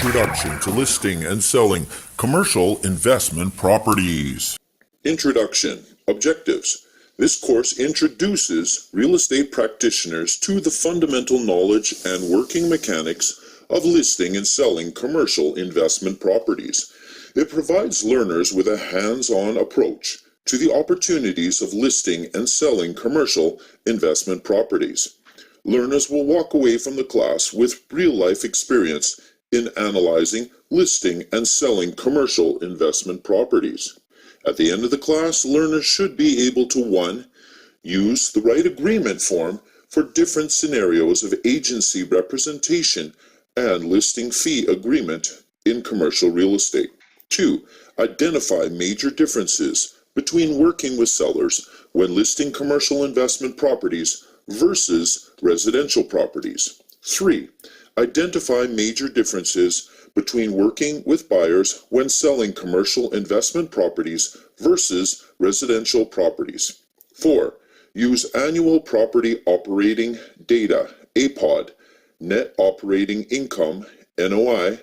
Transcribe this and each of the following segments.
Introduction to Listing and Selling Commercial Investment Properties. Introduction. Objectives. This course introduces real estate practitioners to the fundamental knowledge and working mechanics of listing and selling commercial investment properties. It provides learners with a hands-on approach to the opportunities of listing and selling commercial investment properties. Learners will walk away from the class with real-life experience in analyzing, listing, and selling commercial investment properties. At the end of the class, learners should be able to 1. Use the right agreement form for different scenarios of agency representation and listing fee agreement in commercial real estate. 2. Identify major differences between working with sellers when listing commercial investment properties versus residential properties. 3. Identify major differences between working with buyers when selling commercial investment properties versus residential properties. 4. Use annual property operating data, APOD, net operating income, NOI,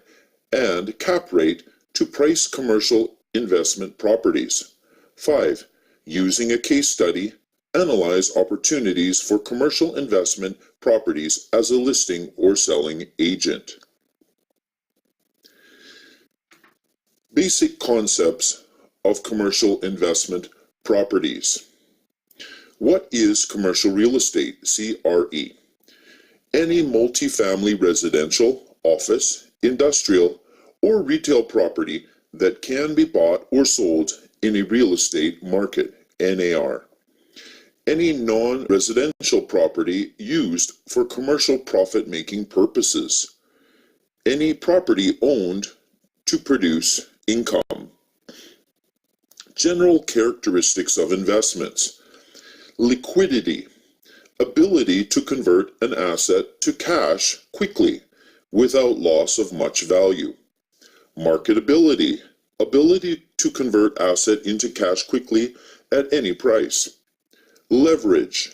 and cap rate to price commercial investment properties. 5. Using a case study, analyze opportunities for commercial investment properties as a listing or selling agent. Basic concepts of commercial investment properties. What is commercial real estate, CRE? Any multifamily residential, office, industrial, or retail property that can be bought or sold in a real estate market, NAR. Any non-residential property used for commercial profit-making purposes. Any property owned to produce income. General characteristics of investments. Liquidity. Ability to convert an asset to cash quickly without loss of much value. Marketability. Ability to convert asset into cash quickly at any price. Leverage.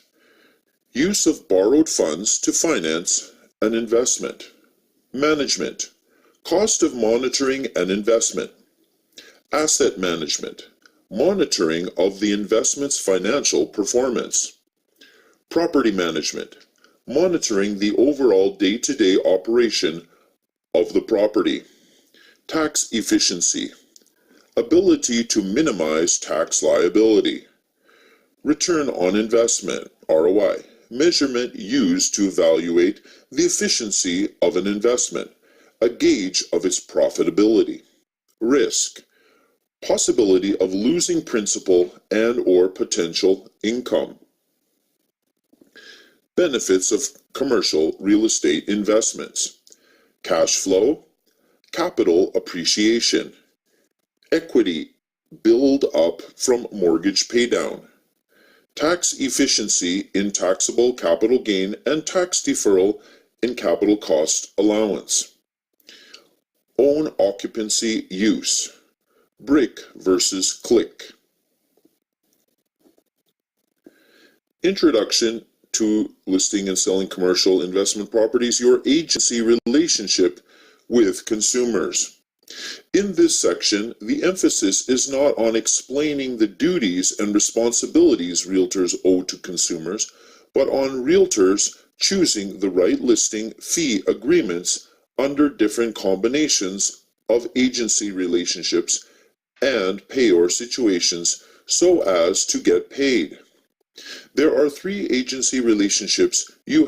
Use of borrowed funds to finance an investment. Management. Cost of monitoring an investment. Asset management. Monitoring of the investment's financial performance. Property management. Monitoring the overall day-to-day operation of the property. Tax efficiency. Ability to minimize tax liability. Return on investment, ROI, measurement used to evaluate the efficiency of an investment, a gauge of its profitability. Risk, possibility of losing principal and/or potential income. Benefits of commercial real estate investments. Cash flow, capital appreciation, equity build up from mortgage paydown. Tax efficiency in taxable capital gain and tax deferral in capital cost allowance. Own occupancy use. Brick versus click. Introduction to listing and selling commercial investment properties, your agency relationship with consumers. In this section, the emphasis is not on explaining the duties and responsibilities realtors owe to consumers, but on realtors choosing the right listing fee agreements under different combinations of agency relationships and payor situations so as to get paid. There are 3 agency relationships you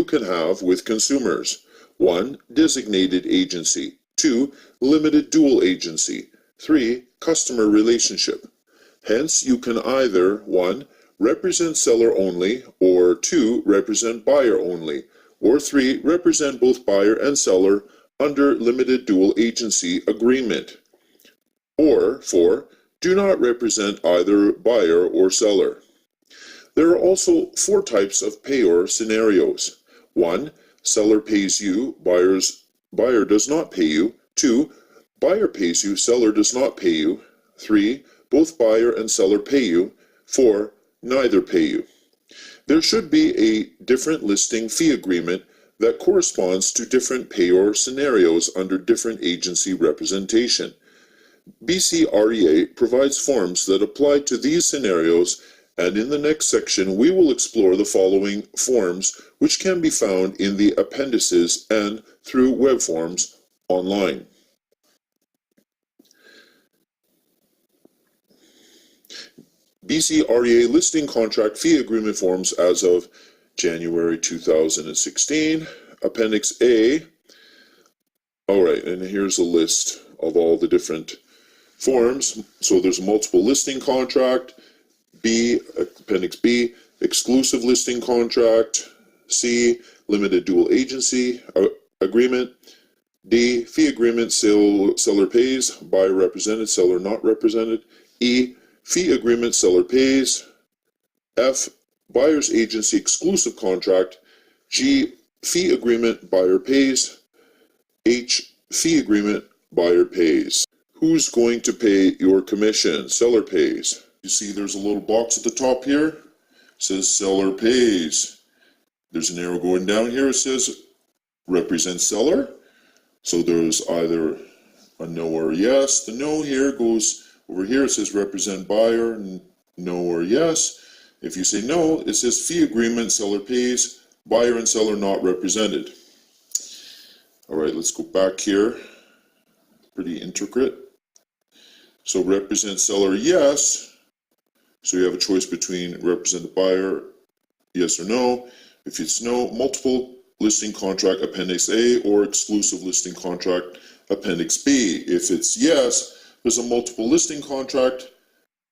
can have with consumers. 1. Designated agency. 2. Limited dual agency. 3. Customer relationship. Hence, you can either 1. Represent seller only, or 2. Represent buyer only, or 3. Represent both buyer and seller under limited dual agency agreement, or 4. Do not represent either buyer or seller. There are also 4 types of payor scenarios. 1. Seller pays you, buyer does not pay you. 2. Buyer pays you, seller does not pay you. 3. Both buyer and seller pay you. 4. Neither pay you. There should be a different listing fee agreement that corresponds to different payor scenarios under different agency representation. BCREA provides forms that apply to these scenarios, and in the next section we will explore the following forms, which can be found in the appendices and through web forms online. BCREA listing contract fee agreement forms as of January 2016. Appendix A. All right, and here's a list of all the different forms. So there's a multiple listing contract. B, Appendix B, exclusive listing contract. C, limited dual agency agreement. D, fee agreement, seller pays, buyer represented, seller not represented. E, fee agreement, seller pays. F, buyer's agency exclusive contract. G, fee agreement, buyer pays. H, fee agreement, buyer pays. Who's going to pay your commission? Seller pays. You see there's a little box at the top here. It says seller pays. There's an arrow going down here. It says represent seller. So there's either a no or a yes. The no here goes over here. It says represent buyer, no or yes. If you say no, it says fee agreement, seller pays, buyer and seller not represented. All right, let's go back here. Pretty intricate. So represent seller, yes. So you have a choice between represent the buyer, yes or no. If it's no, multiple listing contract, Appendix A, or exclusive listing contract, Appendix B. If it's yes, there's a multiple listing contract,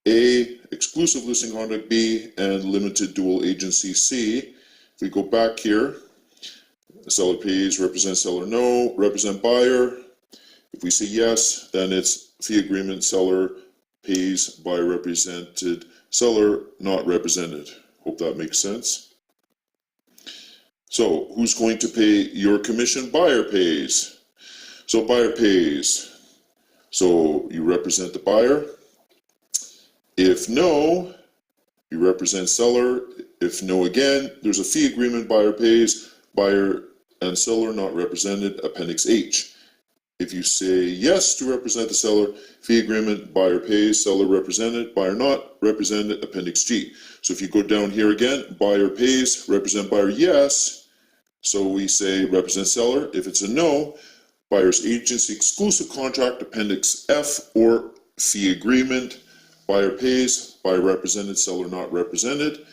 A, exclusive listing contract, B, and limited dual agency, C. If we go back here, seller pays, represent seller, no, represent buyer. If we say yes, then it's fee agreement, seller pays, buyer represented, seller not represented. Hope that makes sense. So who's going to pay your commission? Buyer pays. So buyer pays. So you represent the buyer. If no, you represent seller. If no again, there's a fee agreement, buyer pays, buyer and seller not represented, Appendix H. If you say yes to represent the seller, fee agreement, buyer pays, seller represented, buyer not represented, Appendix G. So if you go down here again, buyer pays, represent buyer, yes. So we say represent seller. If it's a no, buyer's agency exclusive contract, Appendix F, or fee agreement, buyer pays, buyer represented, seller not represented.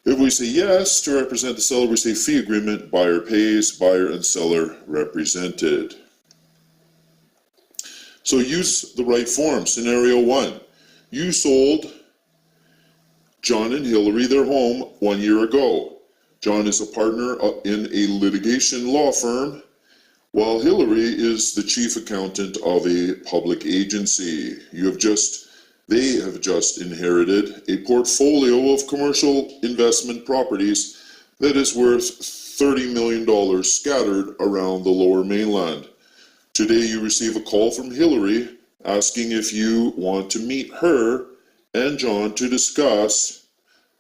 If we say yes to represent the seller, we say fee agreement, buyer pays, buyer and seller represented. So use the right form. Scenario 1. You sold John and Hillary their home 1 year ago. John is a partner in a litigation law firm, while Hillary is the chief accountant of a public agency. They have just inherited a portfolio of commercial investment properties that is worth $30 million scattered around the Lower Mainland. Today you receive a call from Hillary asking if you want to meet her and John to discuss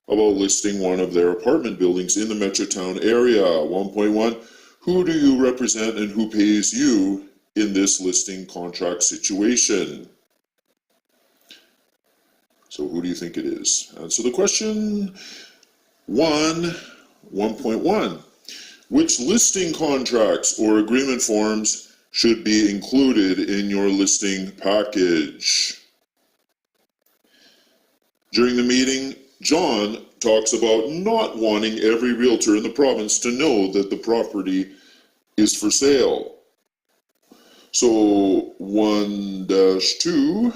about listing one of their apartment buildings in the Metrotown area. 1.1, who do you represent and who pays you in this listing contract situation? So who do you think it is? Answer the question. 1.1. Which listing contracts or agreement forms should be included in your listing package? During the meeting, John talks about not wanting every realtor in the province to know that the property is for sale. So 1-2,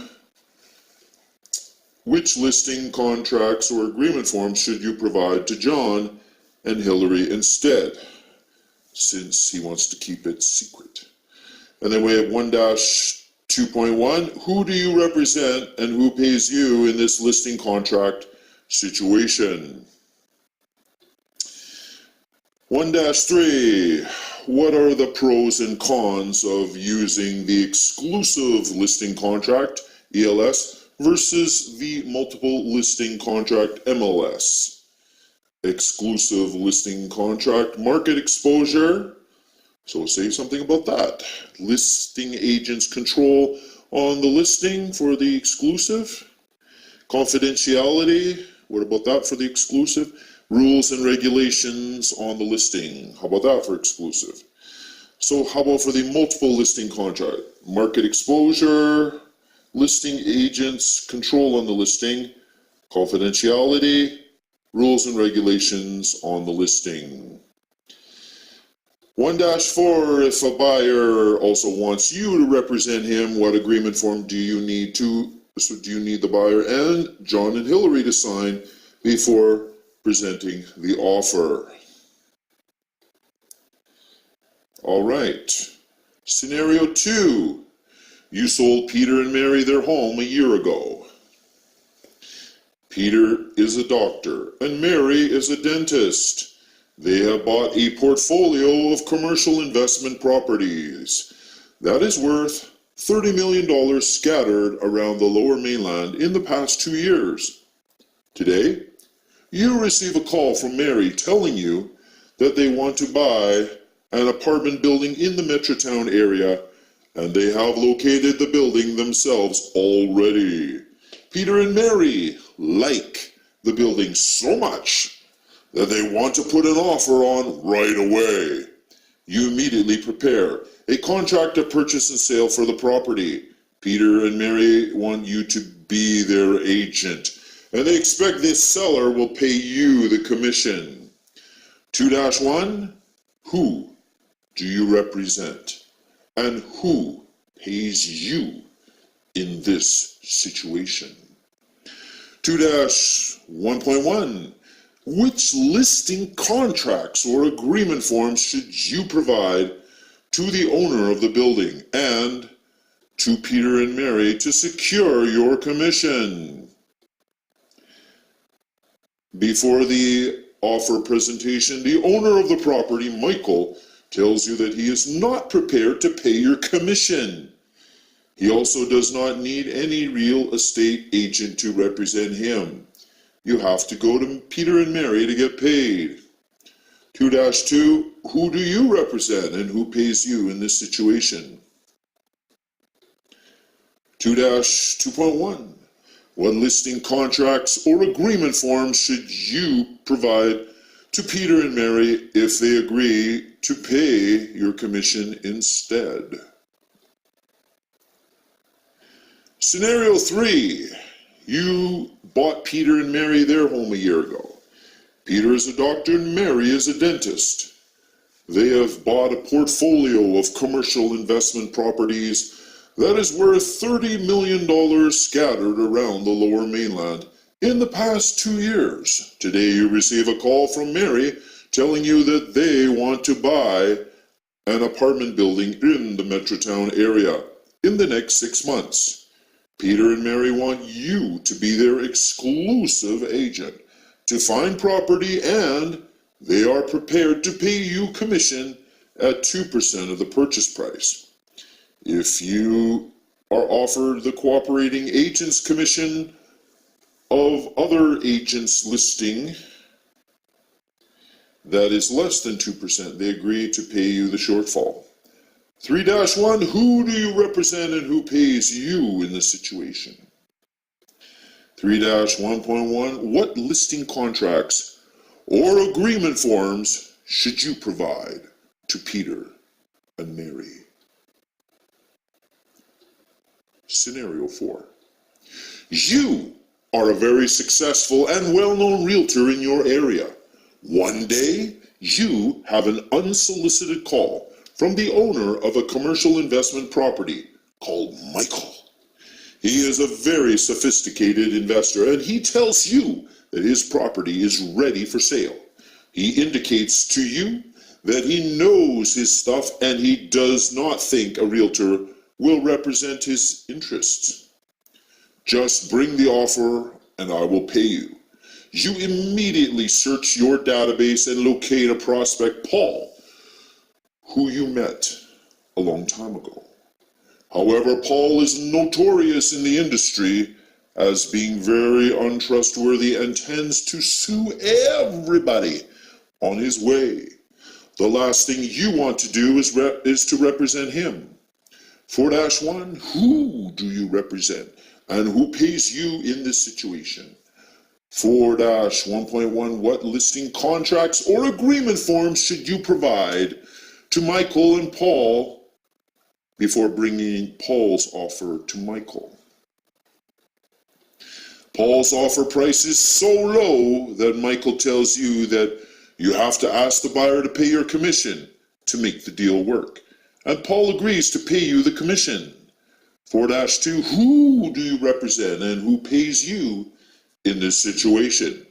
which listing contracts or agreement forms should you provide to John and Hillary instead, since he wants to keep it secret? And then we have 1-2.1, who do you represent and who pays you in this listing contract situation? 1-3, what are the pros and cons of using the exclusive listing contract, ELS, versus the multiple listing contract, MLS? exclusive listing contract market exposure. So say something about that. Listing agents' control on the listing for the exclusive. Confidentiality, what about that for the exclusive? Rules and regulations on the listing, how about that for exclusive? So how about for the multiple listing contract? Market exposure, listing agents' control on the listing, confidentiality, rules and regulations on the listing. 1-4, if a buyer also wants you to represent him, what agreement form do you need the buyer and John and Hillary to sign before presenting the offer? All right. Scenario 2. You sold Peter and Mary their home a year ago. Peter is a doctor and Mary is a dentist. They have bought a portfolio of commercial investment properties that is worth $30 million scattered around the Lower Mainland in the past 2 years. Today, you receive a call from Mary telling you that they want to buy an apartment building in the Metrotown area, and they have located the building themselves already. Peter and Mary like the building so much that they want to put an offer on right away. You immediately prepare a contract of purchase and sale for the property. Peter and Mary want you to be their agent, and they expect this seller will pay you the commission. 2-1, who do you represent, and who pays you in this situation? 2-1.1, which listing contracts or agreement forms should you provide to the owner of the building and to Peter and Mary to secure your commission? Before the offer presentation, the owner of the property, Michael, tells you that he is not prepared to pay your commission. He also does not need any real estate agent to represent him. You have to go to Peter and Mary to get paid. 2-2, who do you represent and who pays you in this situation? 2-2.1, what listing contracts or agreement forms should you provide to Peter and Mary if they agree to pay your commission instead? Scenario 3. You bought Peter and Mary their home a year ago. Peter is a doctor and Mary is a dentist. They have bought a portfolio of commercial investment properties that is worth $30 million scattered around the Lower Mainland in the past 2 years. Today you receive a call from Mary telling you that they want to buy an apartment building in the Metrotown area in the next 6 months. Peter and Mary want you to be their exclusive agent to find property, and they are prepared to pay you commission at 2% of the purchase price. If you are offered the cooperating agent's commission of other agents' listing that is less than 2%, they agree to pay you the shortfall. 3-1, who do you represent and who pays you in this situation? 3-1.1, what listing contracts or agreement forms should you provide to Peter and Mary? Scenario 4. You are a very successful and well-known realtor in your area. One day, you have an unsolicited call from the owner of a commercial investment property called Michael. He is a very sophisticated investor, and he tells you that his property is ready for sale. He indicates to you that he knows his stuff and he does not think a realtor will represent his interests. Just bring the offer and I will pay you. You immediately search your database and locate a prospect, Paul, who you met a long time ago. However, Paul is notorious in the industry as being very untrustworthy and tends to sue everybody on his way. The last thing you want to do is to represent him. 4-1, who do you represent and who pays you in this situation? 4-1.1, what listing contracts or agreement forms should you provide to Michael and Paul before bringing Paul's offer to Michael? Paul's offer price is so low that Michael tells you that you have to ask the buyer to pay your commission to make the deal work. And Paul agrees to pay you the commission. 4-2, who do you represent and who pays you in this situation?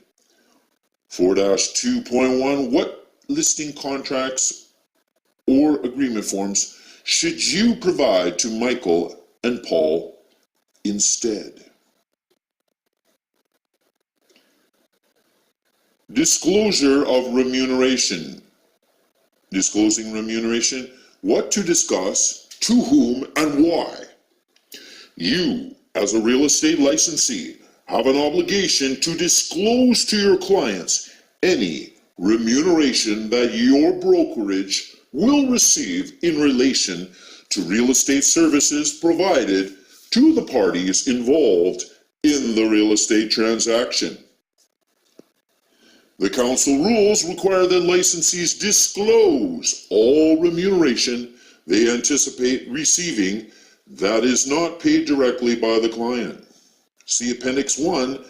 4-2.1, what listing contracts or agreement forms should you provide to Michael and Paul instead? Disclosure of remuneration. Disclosing remuneration, what to discuss, to whom, and why. You, as a real estate licensee, have an obligation to disclose to your clients any remuneration that your brokerage will receive in relation to real estate services provided to the parties involved in the real estate transaction. The council rules require that licensees disclose all remuneration they anticipate receiving that is not paid directly by the client. See Appendix 1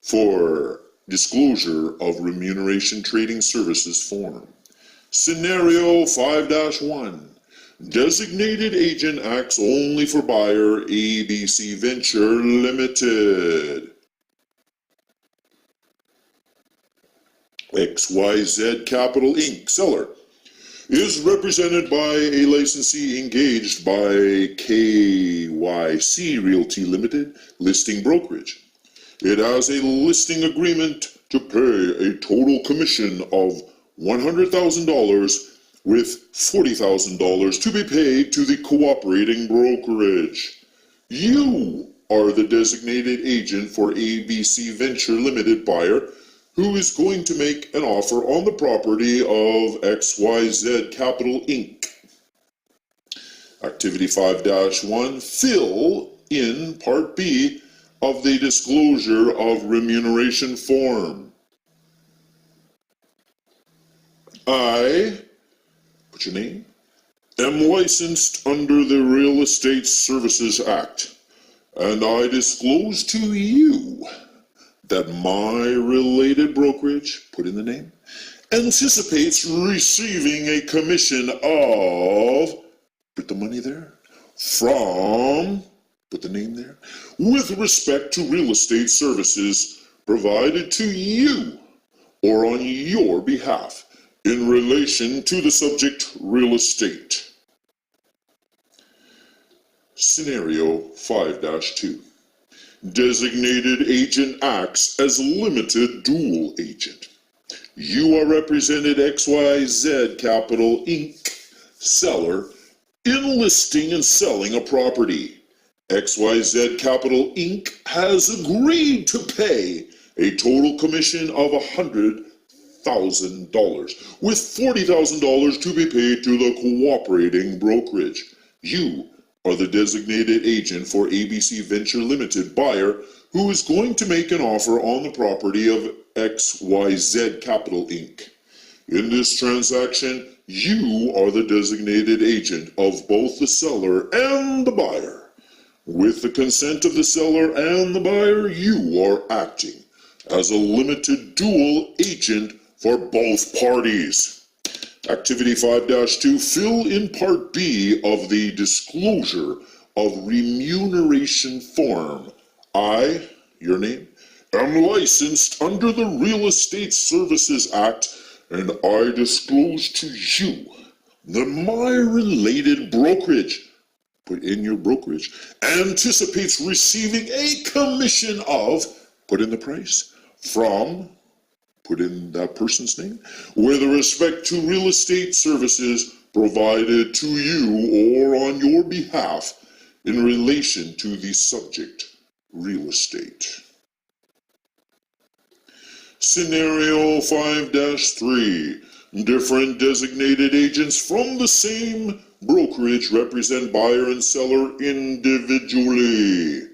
for disclosure of remuneration trading services form. Scenario 5-1. Designated agent acts only for buyer ABC Venture Limited. XYZ Capital Inc. seller is represented by a licensee engaged by KYC Realty Limited listing brokerage. It has a listing agreement to pay a total commission of $100,000 with $40,000 to be paid to the cooperating brokerage. You are the designated agent for ABC Venture Limited buyer who is going to make an offer on the property of XYZ Capital Inc. Activity 5-1, fill in Part B of the disclosure of remuneration form. I, put your name, am licensed under the Real Estate Services Act, and I disclose to you that my related brokerage, put in the name, anticipates receiving a commission of, put the money there, from, put the name there, with respect to real estate services provided to you or on your behalf in relation to the subject real estate. Scenario 5-2. Designated agent acts as limited dual agent. You are represented XYZ Capital Inc. seller in listing and selling a property. XYZ Capital Inc. has agreed to pay a total commission of $100,000 with $40,000 to be paid to the cooperating brokerage. You are the designated agent for ABC Venture Limited buyer who is going to make an offer on the property of XYZ Capital Inc. In this transaction, you are the designated agent of both the seller and the buyer. With the consent of the seller and the buyer, you are acting as a limited dual agent for both parties. Activity 5-2, fill in Part B of the disclosure of remuneration form. I, your name, am licensed under the Real Estate Services Act, and I disclose to you that my related brokerage, put in your brokerage, anticipates receiving a commission of, put in the price, from, put in that person's name, with respect to real estate services provided to you or on your behalf in relation to the subject real estate. Scenario 5-3. Different designated agents from the same brokerage represent buyer and seller individually.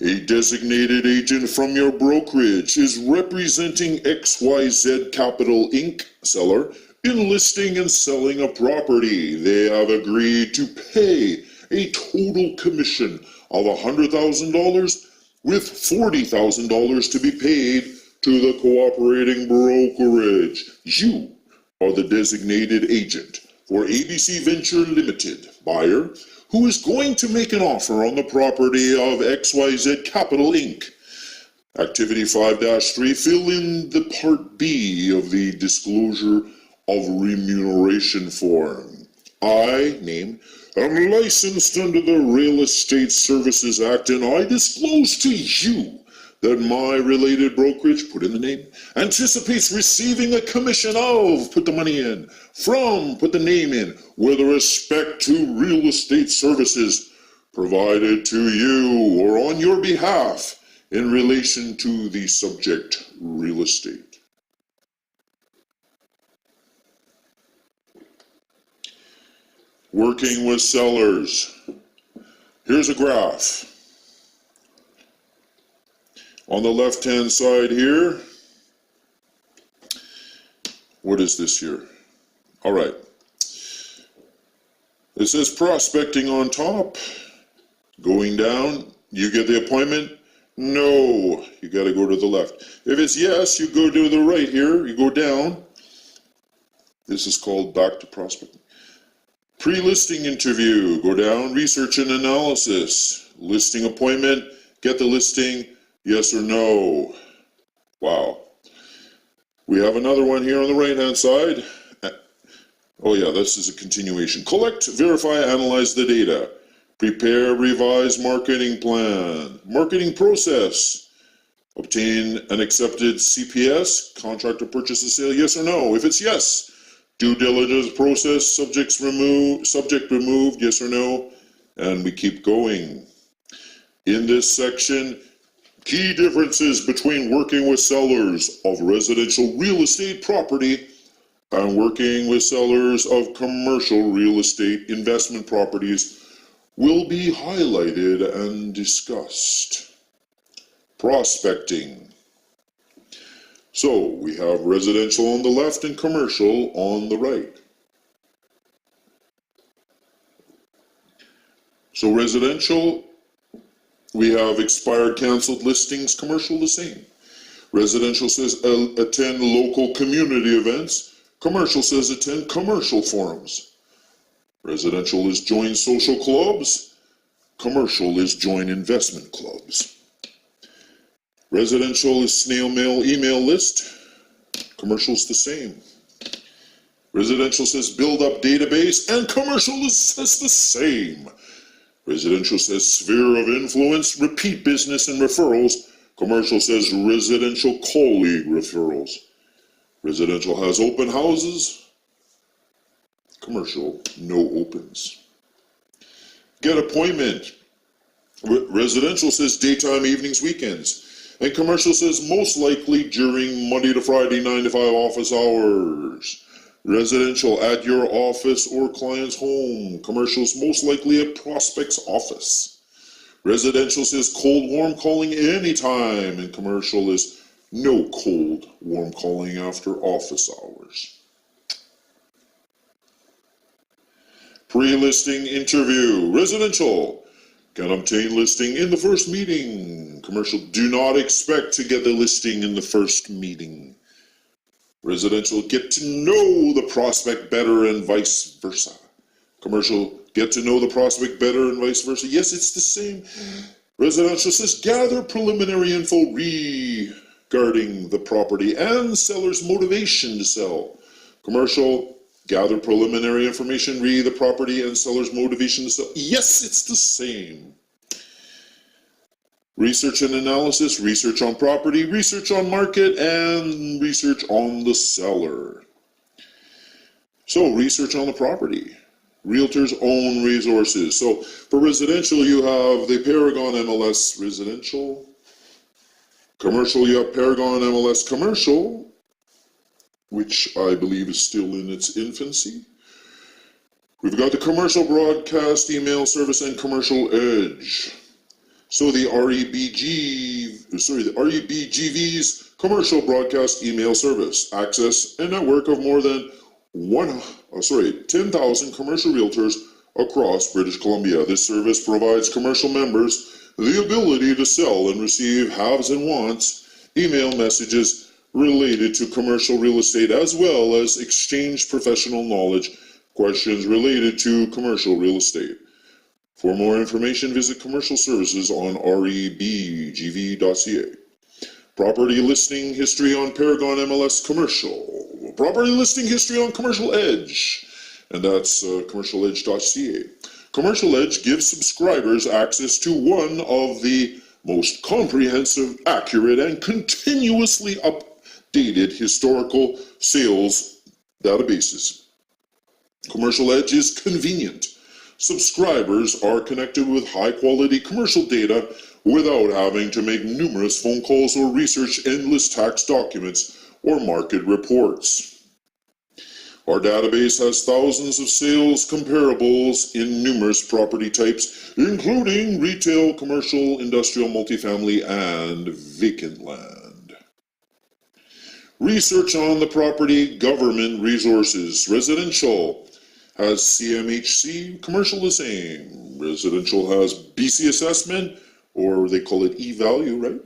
A designated agent from your brokerage is representing XYZ Capital Inc. seller in listing and selling a property. They have agreed to pay a total commission of $100,000 with $40,000 to be paid to the cooperating brokerage. You are the designated agent for ABC Venture Limited, buyer, who is going to make an offer on the property of XYZ Capital Inc. Activity 5-3, fill in the Part B of the disclosure of remuneration form. I, name, am licensed under the Real Estate Services Act, and I disclose to you that my related brokerage, put in the name, anticipates receiving a commission of, put the money in, from, put the name in, with respect to real estate services provided to you or on your behalf in relation to the subject real estate. Working with sellers. Here's a graph. On the left-hand side here, what is this here? All right. It says prospecting on top. Going down, you get the appointment. No, you got to go to the left. If it's yes, you go to the right here. You go down. This is called back to prospecting. Pre-listing interview. Go down. Research and analysis. Listing appointment. Get the listing. Yes or no? Wow. We have another one here on the right-hand side. Oh yeah, this is a continuation. Collect, verify, analyze the data. Prepare, revise marketing plan. Marketing process. Obtain an accepted CPS, contract to purchase and sale, yes or no? If it's yes, due diligence process, subject removed, yes or no? And we keep going. In this section, key differences between working with sellers of residential real estate property and working with sellers of commercial real estate investment properties will be highlighted and discussed. Prospecting. So we have residential on the left and commercial on the right. So residential, we have expired, canceled listings. Commercial, the same. Residential says attend local community events. Commercial says attend commercial forums. Residential is join social clubs. Commercial is join investment clubs. Residential is snail mail email list. Commercial is the same. Residential says build up database, and commercial says the same. Residential says sphere of influence, repeat business and referrals. Commercial says residential colleague referrals. Residential has open houses. Commercial, no opens. Get appointment. Residential says daytime, evenings, weekends. And commercial says most likely during Monday to Friday, 9 to 5 office hours. Residential at your office or client's home. Commercials most likely at prospect's office. Residential says cold, warm calling anytime, and commercial is no cold, warm calling after office hours. Pre-listing interview. Residential can obtain listing in the first meeting. Commercial, do not expect to get the listing in the first meeting. Residential, get to know the prospect better and vice versa. Commercial, get to know the prospect better and vice versa. Yes, it's the same. Residential says gather preliminary info regarding the property and seller's motivation to sell. Commercial, gather preliminary information re the property and seller's motivation to sell. Yes, it's the same. Research and analysis, research on property, research on market, and research on the seller. So, research on the property. Realtors own resources. So for residential, you have the Paragon MLS Residential. Commercial, you have Paragon MLS Commercial, which I believe is still in its infancy. We've got the Commercial Broadcast Email Service and Commercial Edge. So the REBGV's Commercial Broadcast Email Service, access a network of more than 10,000 commercial realtors across British Columbia. This service provides commercial members the ability to sell and receive haves and wants email messages related to commercial real estate, as well as exchange professional knowledge questions related to commercial real estate. For more information, visit commercial services on rebgv.ca. Property listing history on Paragon MLS Commercial. Property listing history on Commercial Edge, and that's commercialedge.ca. Commercial Edge gives subscribers access to one of the most comprehensive, accurate, and continuously updated historical sales databases. Commercial Edge is convenient. Subscribers are connected with high-quality commercial data without having to make numerous phone calls or research endless tax documents or market reports. Our database has thousands of sales comparables in numerous property types, including retail, commercial, industrial, multifamily, and vacant land. Research on the property, government resources. Residential has CMHC, commercial the same. Residential has BC assessment, or they call it eValue, right?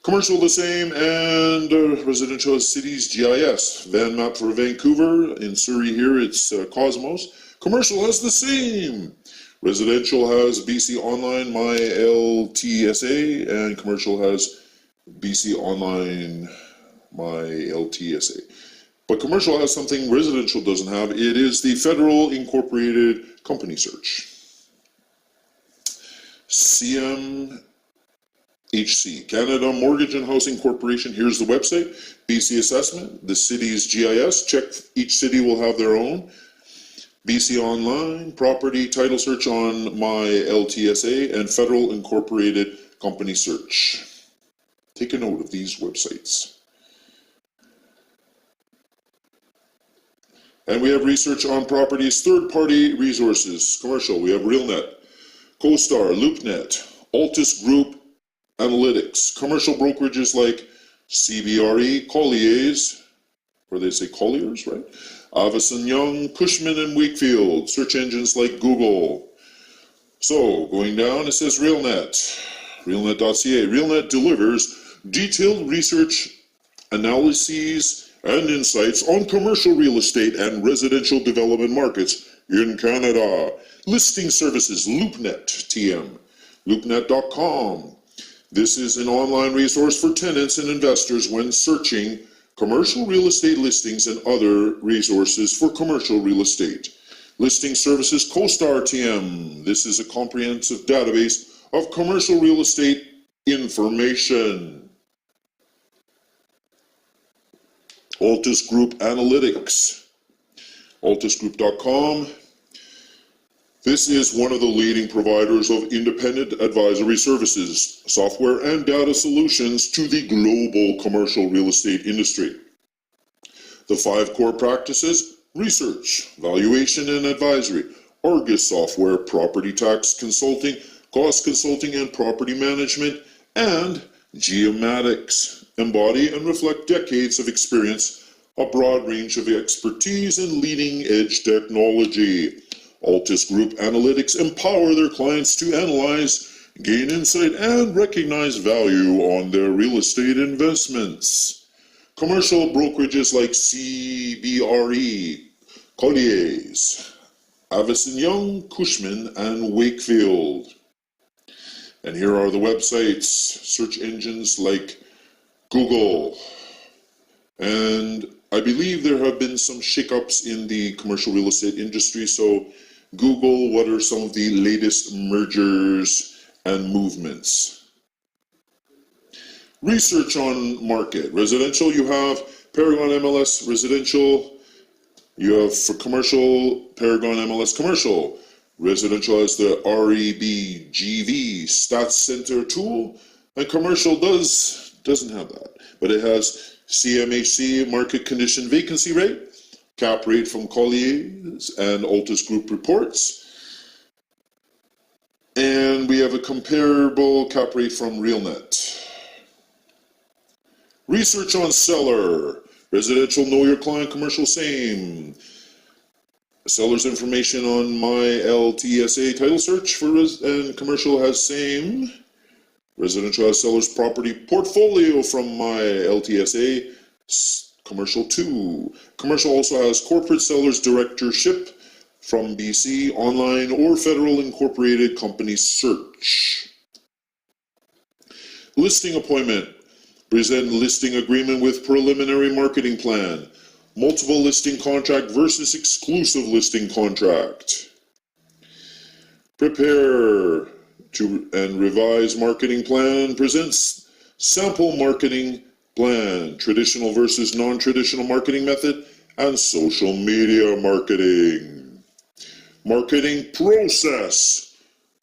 Commercial the same, and residential has cities GIS. Van Map for Vancouver. In Surrey here, it's Cosmos. Commercial has the same. Residential has BC Online, My LTSA, and commercial has BC Online, My LTSA. But commercial has something residential doesn't have. It is the Federal Incorporated Company Search. CMHC, Canada Mortgage and Housing Corporation. Here's the website. BC Assessment, the city's GIS. Check, each city will have their own. BC Online, Property Title Search on My LTSA, and Federal Incorporated Company Search. Take a note of these websites. And we have research on properties, third-party resources. Commercial, we have RealNet, CoStar, LoopNet, Altus Group Analytics. Commercial brokerages like CBRE, Colliers, or they say Colliers, right? Avison Young, Cushman and Wakefield. Search engines like Google. So, going down, it says RealNet, realnet.ca. RealNet delivers detailed research, analyses, and insights on commercial real estate and residential development markets in Canada. Listing services, LoopNet TM, loopnet.com. This is an online resource for tenants and investors when searching commercial real estate listings and other resources for commercial real estate. Listing services, CoStar TM. This is a comprehensive database of commercial real estate information. Altus Group Analytics, altusgroup.com. This is one of the leading providers of independent advisory services, software and data solutions to the global commercial real estate industry. The 5 core practices: research, valuation and advisory, Argus software, property tax consulting, cost consulting and property management, and Geomatics, embody and reflect decades of experience, a broad range of expertise, and leading-edge technology. Altus Group Analytics empower their clients to analyze, gain insight, and recognize value on their real estate investments. Commercial brokerages like CBRE, Colliers, Avison Young, Cushman, and Wakefield. And here are the websites, search engines like Google. And I believe there have been some shakeups in the commercial real estate industry. So Google, what are some of the latest mergers and movements? Research on market. Residential, you have Paragon MLS Residential, You have for commercial, Paragon MLS Commercial. Residential has the REBGV Stats Center tool, and commercial doesn't have that, but it has CMHC market condition vacancy rate, cap rate from Colliers and Altus Group reports, and we have a comparable cap rate from RealNet. Research on seller. Residential, know your client. Commercial, same. Seller's information on my LTSA title search for and commercial has same. Residential has seller's property portfolio from my LTSA. Commercial 2. Commercial also has corporate seller's directorship from BC, online or federal incorporated company search. Listing appointment. Present listing agreement with preliminary marketing plan. Multiple listing contract versus exclusive listing contract. Prepare to and revise marketing plan. Presents sample marketing plan. Traditional versus non-traditional marketing method and social media marketing. Marketing process.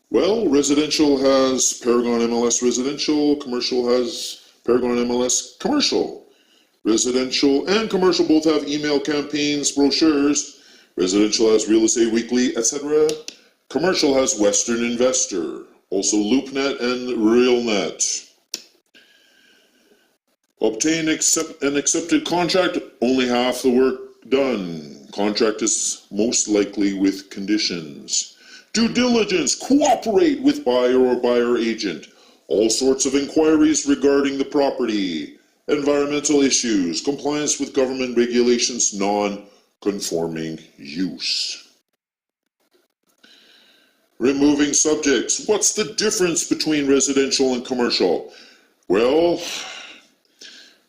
Well, residential has Paragon MLS Residential. Commercial has Paragon MLS Commercial. Residential and commercial both have email campaigns, brochures. Residential has Real Estate Weekly, etc. Commercial has Western Investor, also LoopNet and RealNet. Obtain an accepted contract, only half the work done. Contract is most likely with conditions. Due diligence, cooperate with buyer or buyer agent. All sorts of inquiries regarding the property, environmental issues, compliance with government regulations, non-conforming use. Removing subjects. What's the difference between residential and commercial? Well,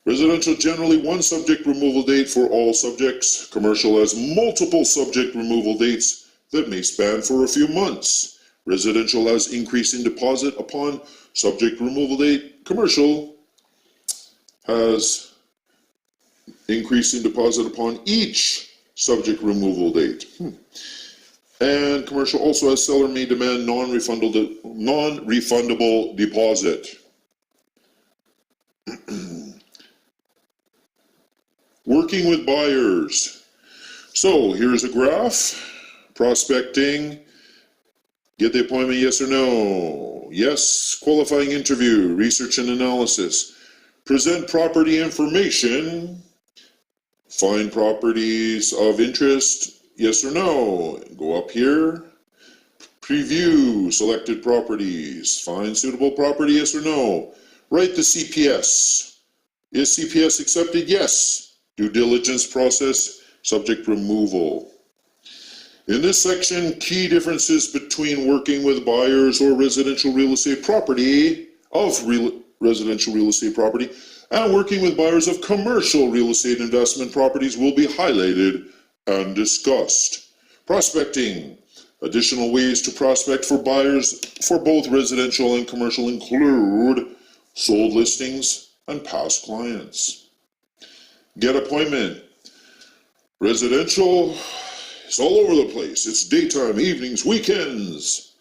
residential generally one subject removal date for all subjects. Commercial has multiple subject removal dates that may span for a few months. Residential has increase in deposit upon subject removal date. Commercial has increase in deposit upon each subject removal date. And commercial also has seller may demand non-refundable deposit. Working with buyers. So here's a graph. Prospecting. Get the appointment, yes or no? Yes. Qualifying interview, research and analysis. Present property information. Find properties of interest, yes or no? Go up here. Preview selected properties. Find suitable property, yes or no? Write the CPS. Is CPS accepted? Yes. Due diligence process, subject removal. In this section, key differences between working with buyers or residential real estate property residential real estate property and working with buyers of commercial real estate investment properties will be highlighted and discussed. Prospecting. Additional ways to prospect for buyers for both residential and commercial include sold listings and past clients. Get appointment. Residential is all over the place. It's daytime, evenings, weekends.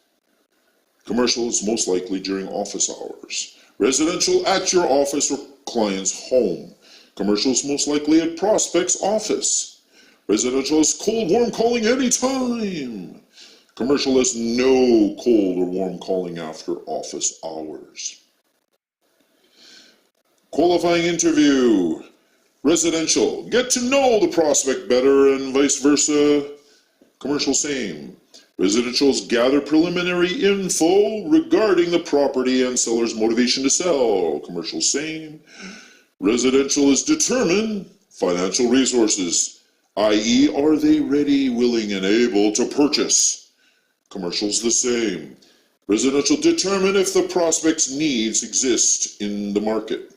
Commercial is most likely during office hours. Residential at your office or client's home. Commercial is most likely at prospect's office. Residential is cold, warm calling anytime. Commercial has no cold or warm calling after office hours. Qualifying interview. Residential, get to know the prospect better and vice versa. Commercial, same. Residentials gather preliminary info regarding the property and seller's motivation to sell. Commercial, same. Residential is determine financial resources, i.e. are they ready, willing, and able to purchase. Commercial's the same. Residential determine if the prospect's needs exist in the market.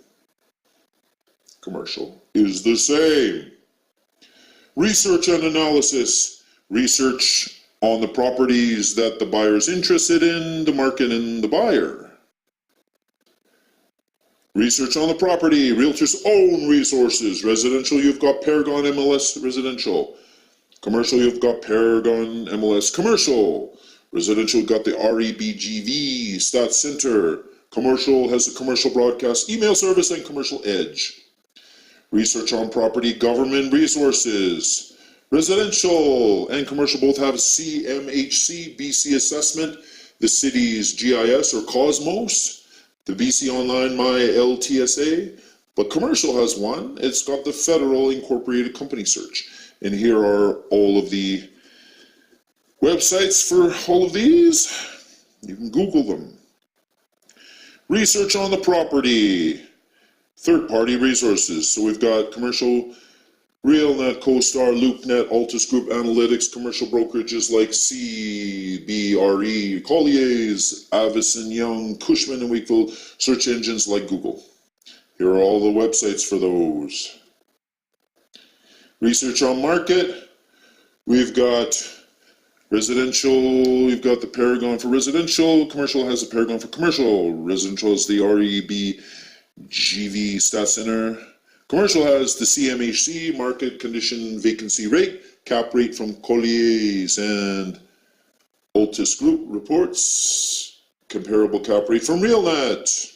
Commercial is the same. Research and analysis. Research on the properties that the buyer is interested in, the market, and the buyer. Research on the property, realtor's own resources. Residential, you've got Paragon MLS Residential. Commercial, you've got Paragon MLS Commercial. Residential, you've got the REBGV Stat Center. Commercial has a commercial broadcast email service and commercial edge. Research on property, government resources. Residential and commercial both have CMHC, BC Assessment, the city's GIS or Cosmos, the BC Online My LTSA, but commercial has one. It's got the Federal Incorporated Company Search. And here are all of the websites for all of these. You can Google them. Research on the property. Third-party resources. So we've got commercial, RealNet, CoStar, LoopNet, Altus Group Analytics, commercial brokerages like CBRE, Colliers, Avison Young, Cushman and Wakefield, search engines like Google. Here are all the websites for those. Research on market. We've got residential, we've got the Paragon for residential, commercial has a Paragon for commercial, residential is the REBGV Stat Center, commercial has the CMHC, market condition vacancy rate, cap rate from Colliers and Altus Group reports, comparable cap rate from RealNet.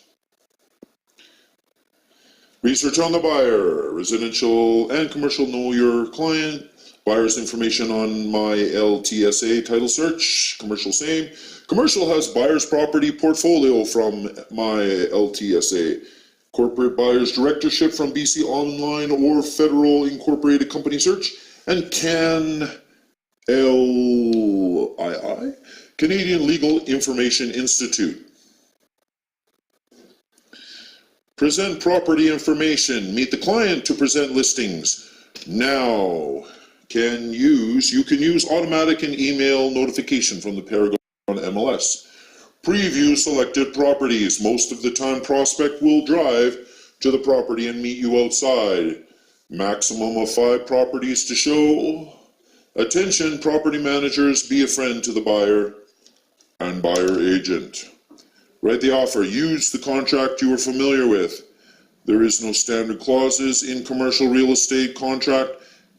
Research on the buyer, residential and commercial know your client, buyer's information on My LTSA title search, commercial same. Commercial has buyer's property portfolio from My LTSA. Corporate buyer's directorship from BC Online or Federal Incorporated Company Search. And CANLII, Canadian Legal Information Institute. Present property information. Meet the client to present listings. Now, you can use automatic and email notification from the Paragon MLS. Preview selected properties. Most of the time, prospect will drive to the property and meet you outside. Maximum of 5 properties to show. Attention, property managers, be a friend to the buyer and buyer agent. Write the offer. Use the contract you are familiar with. There is no standard clauses in commercial real estate contract.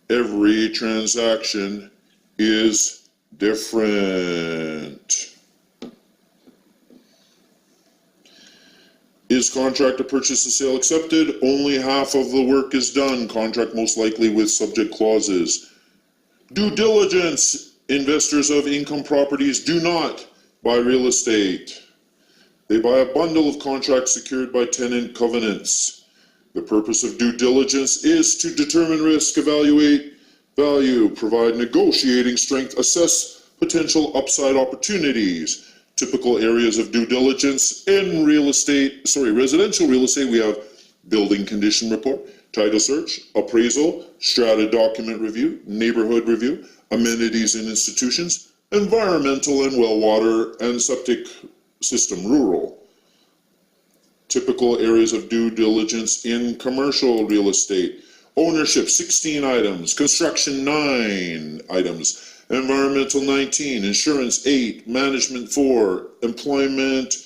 Every transaction is different. Is contract to purchase and sale accepted? Only half of the work is done. Contract most likely with subject clauses. Due diligence. Investors of income properties do not buy real estate. They buy a bundle of contracts secured by tenant covenants. The purpose of due diligence is to determine risk, evaluate value, provide negotiating strength, assess potential upside opportunities. Typical areas of due diligence in residential real estate, we have building condition report, title search, appraisal, strata document review, neighborhood review, amenities and institutions, environmental and well water and septic system rural. Typical areas of due diligence in commercial real estate. Ownership, 16 items. Construction, 9 items. Environmental, 19. Insurance, 8. Management, 4. Employment,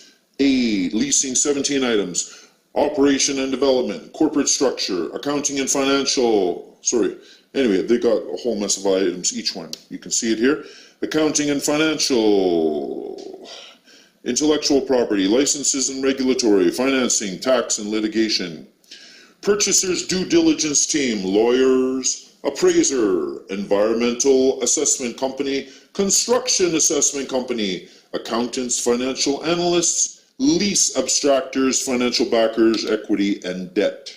8. Leasing, 17 items. Operation and development. Corporate structure. Accounting and financial. Anyway, they got a whole mess of items, each one. You can see it here. Accounting and financial. Intellectual property, licenses and regulatory, financing, tax and litigation. Purchaser's due diligence team, lawyers, appraiser, environmental assessment company, construction assessment company, accountants, financial analysts, lease abstractors, financial backers, equity and debt.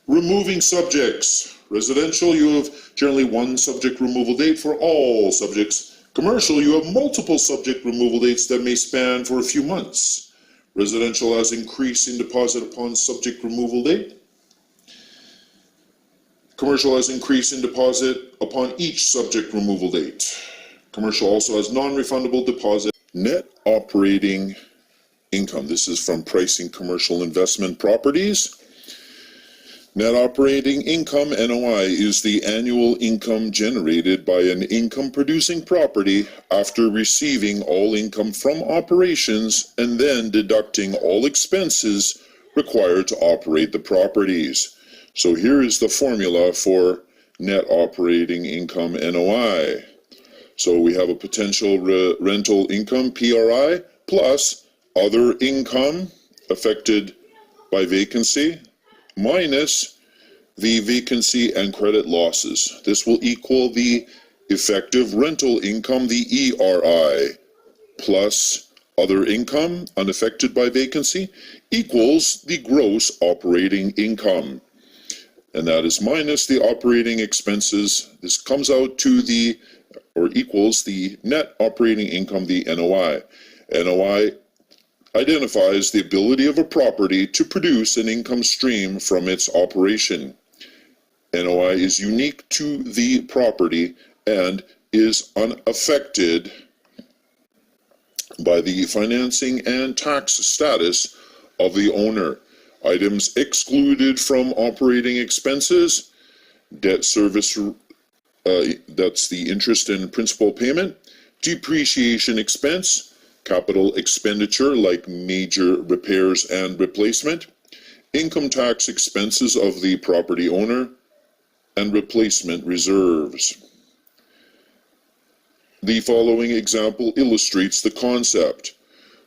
Removing subjects. Residential, you have generally one subject removal date for all subjects. Commercial, you have multiple subject removal dates that may span for a few months. Residential has increasing deposit upon subject removal date. Commercial has increasing deposit upon each subject removal date. Commercial also has non-refundable deposit. Net operating income. This is from Pricing Commercial Investment Properties. Net operating income, NOI, is the annual income generated by an income-producing property after receiving all income from operations and then deducting all expenses required to operate the properties. So here is the formula for net operating income, NOI. So we have a potential rental income, PRI, plus other income affected by vacancy, minus the vacancy and credit losses. This will equal the effective rental income, the ERI, plus other income unaffected by vacancy, equals the gross operating income. And that is minus the operating expenses. This comes out to the, or equals the net operating income, the NOI. NOI identifies the ability of a property to produce an income stream from its operation. NOI is unique to the property and is unaffected by the financing and tax status of the owner. Items excluded from operating expenses: debt service, that's the interest and principal payment, depreciation expense, capital expenditure like major repairs and replacement, income tax expenses of the property owner, and replacement reserves. The following example illustrates the concept.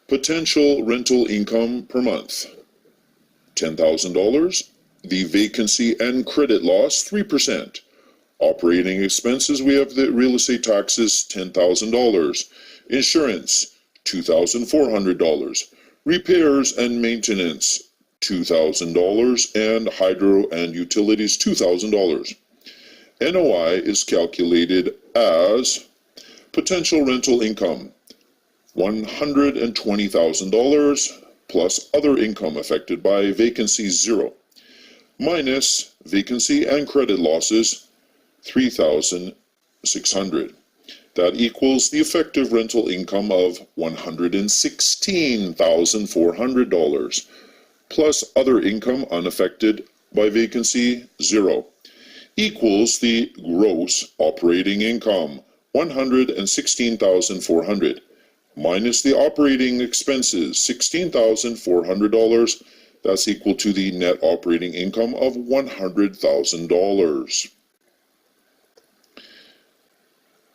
Potential rental income per month, $10,000. The vacancy and credit loss, 3%. Operating expenses, we have the real estate taxes, $10,000. Insurance, $2,400. Repairs and maintenance, $2,000. And hydro and utilities, $2,000. NOI is calculated as potential rental income, $120,000, plus other income affected by vacancy, 0, minus vacancy and credit losses, $3,600. That equals the effective rental income of $116,400, plus other income unaffected by vacancy, 0, equals the gross operating income, $116,400, minus the operating expenses, $16,400. That's equal to the net operating income of $100,000.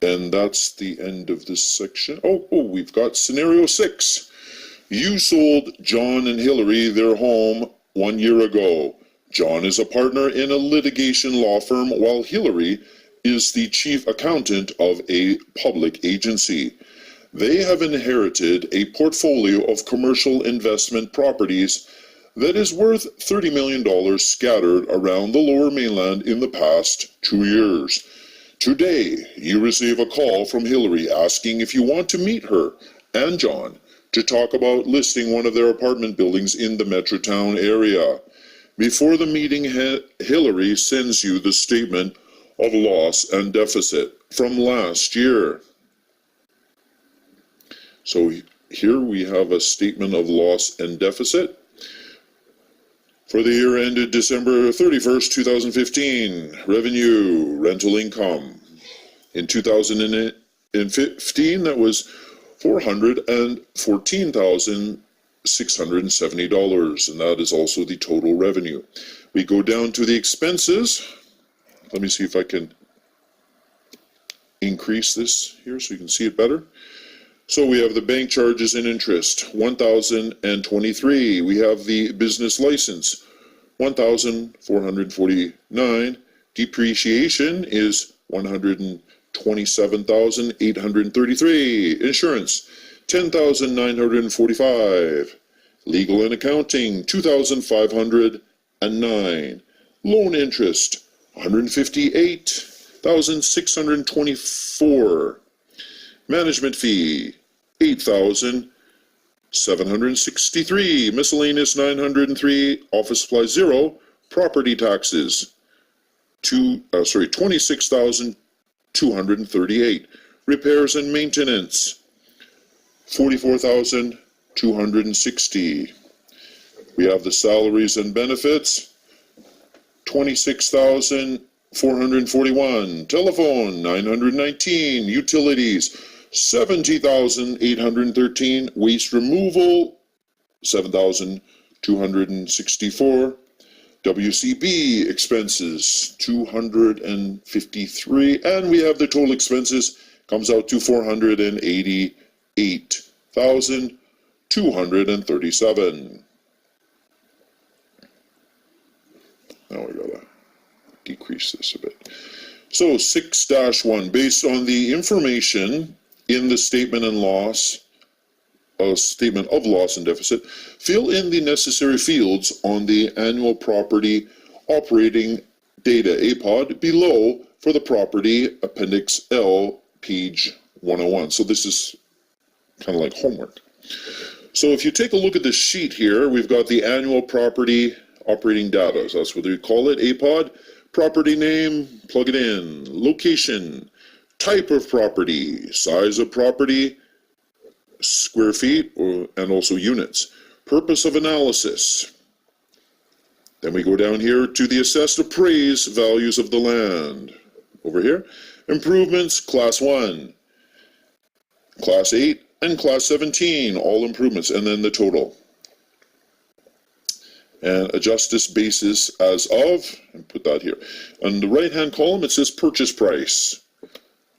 And that's the end of this section. Oh, we've got scenario 6. You sold John and Hillary their home 1 year ago. John is a partner in a litigation law firm, while Hillary is the chief accountant of a public agency. They have inherited a portfolio of commercial investment properties that is worth $30 million scattered around the Lower Mainland in the past 2 years. Today, you receive a call from Hillary asking if you want to meet her and John to talk about listing one of their apartment buildings in the Metrotown area. Before the meeting, Hillary sends you the statement of loss and deficit from last year. So here we have a statement of loss and deficit for the year ended December 31st, 2015. Revenue, rental income. In 2015, that was $414,670, and that is also the total revenue. We go down to the expenses. Let me see if I can increase this here so you can see it better. So we have the bank charges and interest, $1,023. We have the business license, $1,449. Depreciation is $127,833. Insurance, $10,945. Legal and accounting, $2,509. Loan interest, $158,624. Management fee, $8,763. Miscellaneous, $903. Office supplies, 0. Property taxes, $26,238. Repairs and maintenance, $44,260. We have the salaries and benefits, $26,441. Telephone, $919. Utilities, $70,813. Waste removal, $7,264. WCB expenses, 253, and we have the total expenses, comes out to 488,237. Now we gotta decrease this a bit. So 6-1, based on the information in the statement of loss and deficit, fill in the necessary fields on the annual property operating data APOD below for the property Appendix L, page 101. So this is kind of like homework. So if you take a look at this sheet here, we've got the annual property operating data. So that's what we call it, APOD. Property name, plug it in. Location, type of property, size of property, square feet, and also units. Purpose of analysis. Then we go down here to the assessed appraised values of the land. Over here, improvements, class 1, class 8, and class 17, all improvements, and then the total. And adjust this basis as of, and put that here. On the right-hand column, it says purchase price,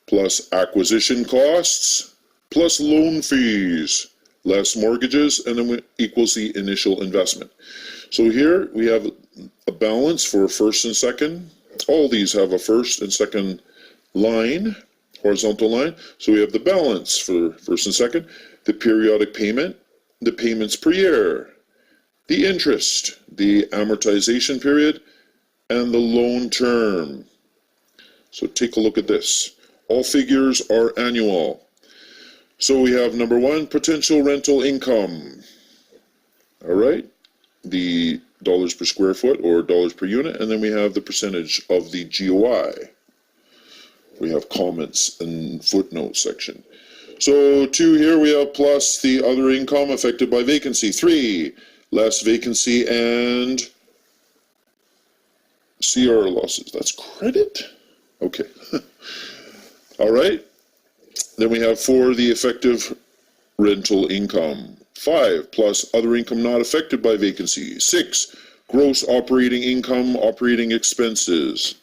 plus acquisition costs, plus loan fees, less mortgages, and then equals the initial investment. So here we have a balance for first and second. All these have a first and second line, horizontal line. So we have the balance for first and second, the periodic payment, the payments per year, the interest, the amortization period, and the loan term. So take a look at this. All figures are annual. So we have number 1, potential rental income. All right, the dollars per square foot or dollars per unit, and then we have the percentage of the GOI. We have comments and footnotes section. So 2 here we have plus the other income affected by vacancy. 3, less vacancy and CR losses. That's credit? Okay. All right. Then we have 4, the effective rental income. 5, plus other income not affected by vacancy. 6, gross operating income, operating expenses.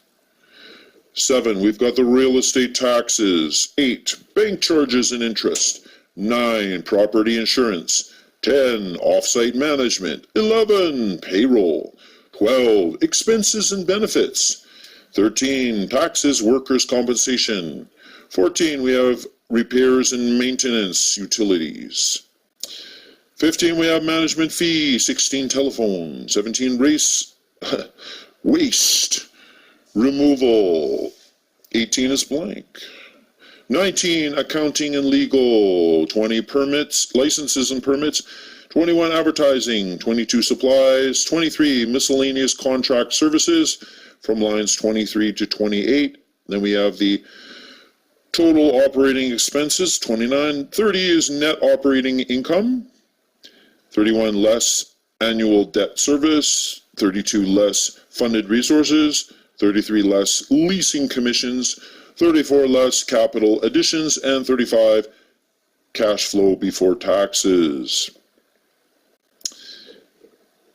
7, we've got the real estate taxes. 8, bank charges and interest. 9, property insurance. 10, offsite management. 11, payroll. 12, expenses and benefits. 13, taxes, workers' compensation. 14, we have repairs and maintenance, utilities. 15, we have management fee. 16, telephone. 17, waste removal. 18 is blank. 19, accounting and legal. 20, permits, licenses and permits. 21, advertising. 22, supplies. 23, miscellaneous contract services from lines 23 to 28. Then we have the total operating expenses. 29, 30 is net operating income. 31, less annual debt service. 32, less funded resources. 33, less leasing commissions. 34, less capital additions, and 35, cash flow before taxes.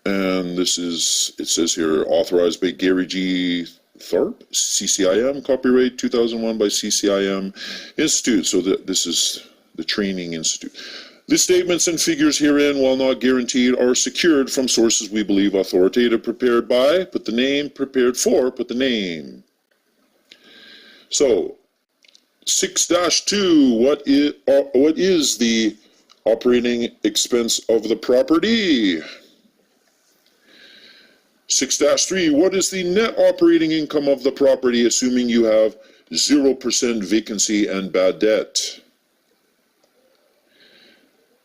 And this is, it says here, authorized by Gary G. Tharp, CCIM, copyright 2001 by CCIM Institute. So this is the training institute. The statements and figures herein, while not guaranteed, are secured from sources we believe authoritative, prepared by, put the name, prepared for, put the name. So, 6-2, what is the operating expense of the property? 6-3, what is the net operating income of the property, assuming you have 0% vacancy and bad debt?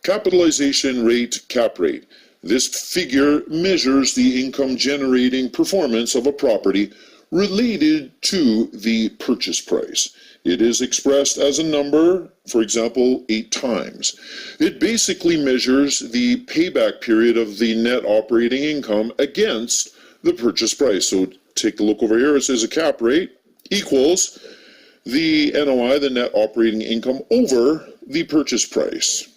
Capitalization rate, cap rate. This figure measures the income generating performance of a property related to the purchase price. It is expressed as a number, for example, 8 times. It basically measures the payback period of the net operating income against the purchase price. So take a look over here. It says a cap rate equals the NOI, the net operating income, over the purchase price.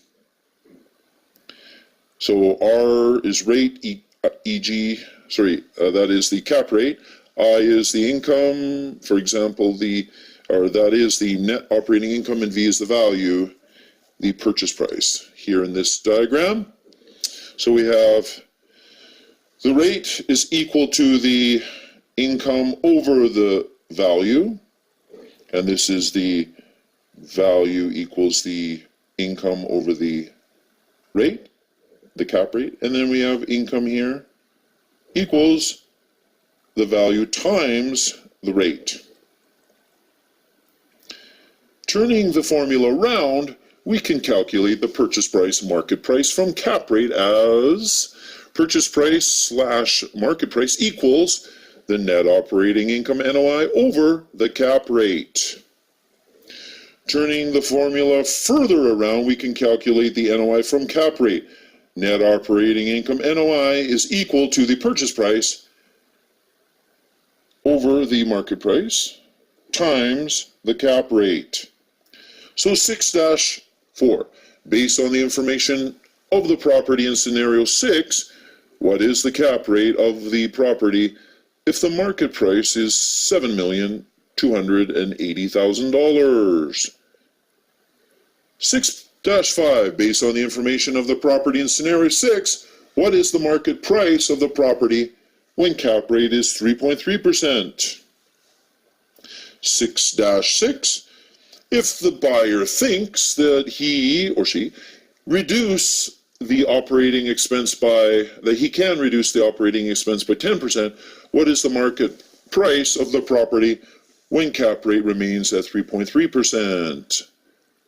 So R is rate, e.g. that is the cap rate. I is the income, for example, that is the net operating income, and V is the value, the purchase price here in this diagram. So we have the rate is equal to the income over the value, and this is the value equals the income over the rate, the cap rate, and then we have income here equals the value times the rate. Turning the formula around, we can calculate the purchase price market price from cap rate as purchase price slash market price equals the net operating income NOI over the cap rate. Turning the formula further around, we can calculate the NOI from cap rate. Net operating income NOI is equal to the purchase price over the market price times the cap rate. So 6-4, based on the information of the property in scenario 6, what is the cap rate of the property if the market price is $7,280,000? 6-5, based on the information of the property in scenario 6, what is the market price of the property when cap rate is 3.3%? 6-6, if the buyer thinks that he or she can reduce the operating expense by 10%, what is the market price of the property when cap rate remains at 3.3%?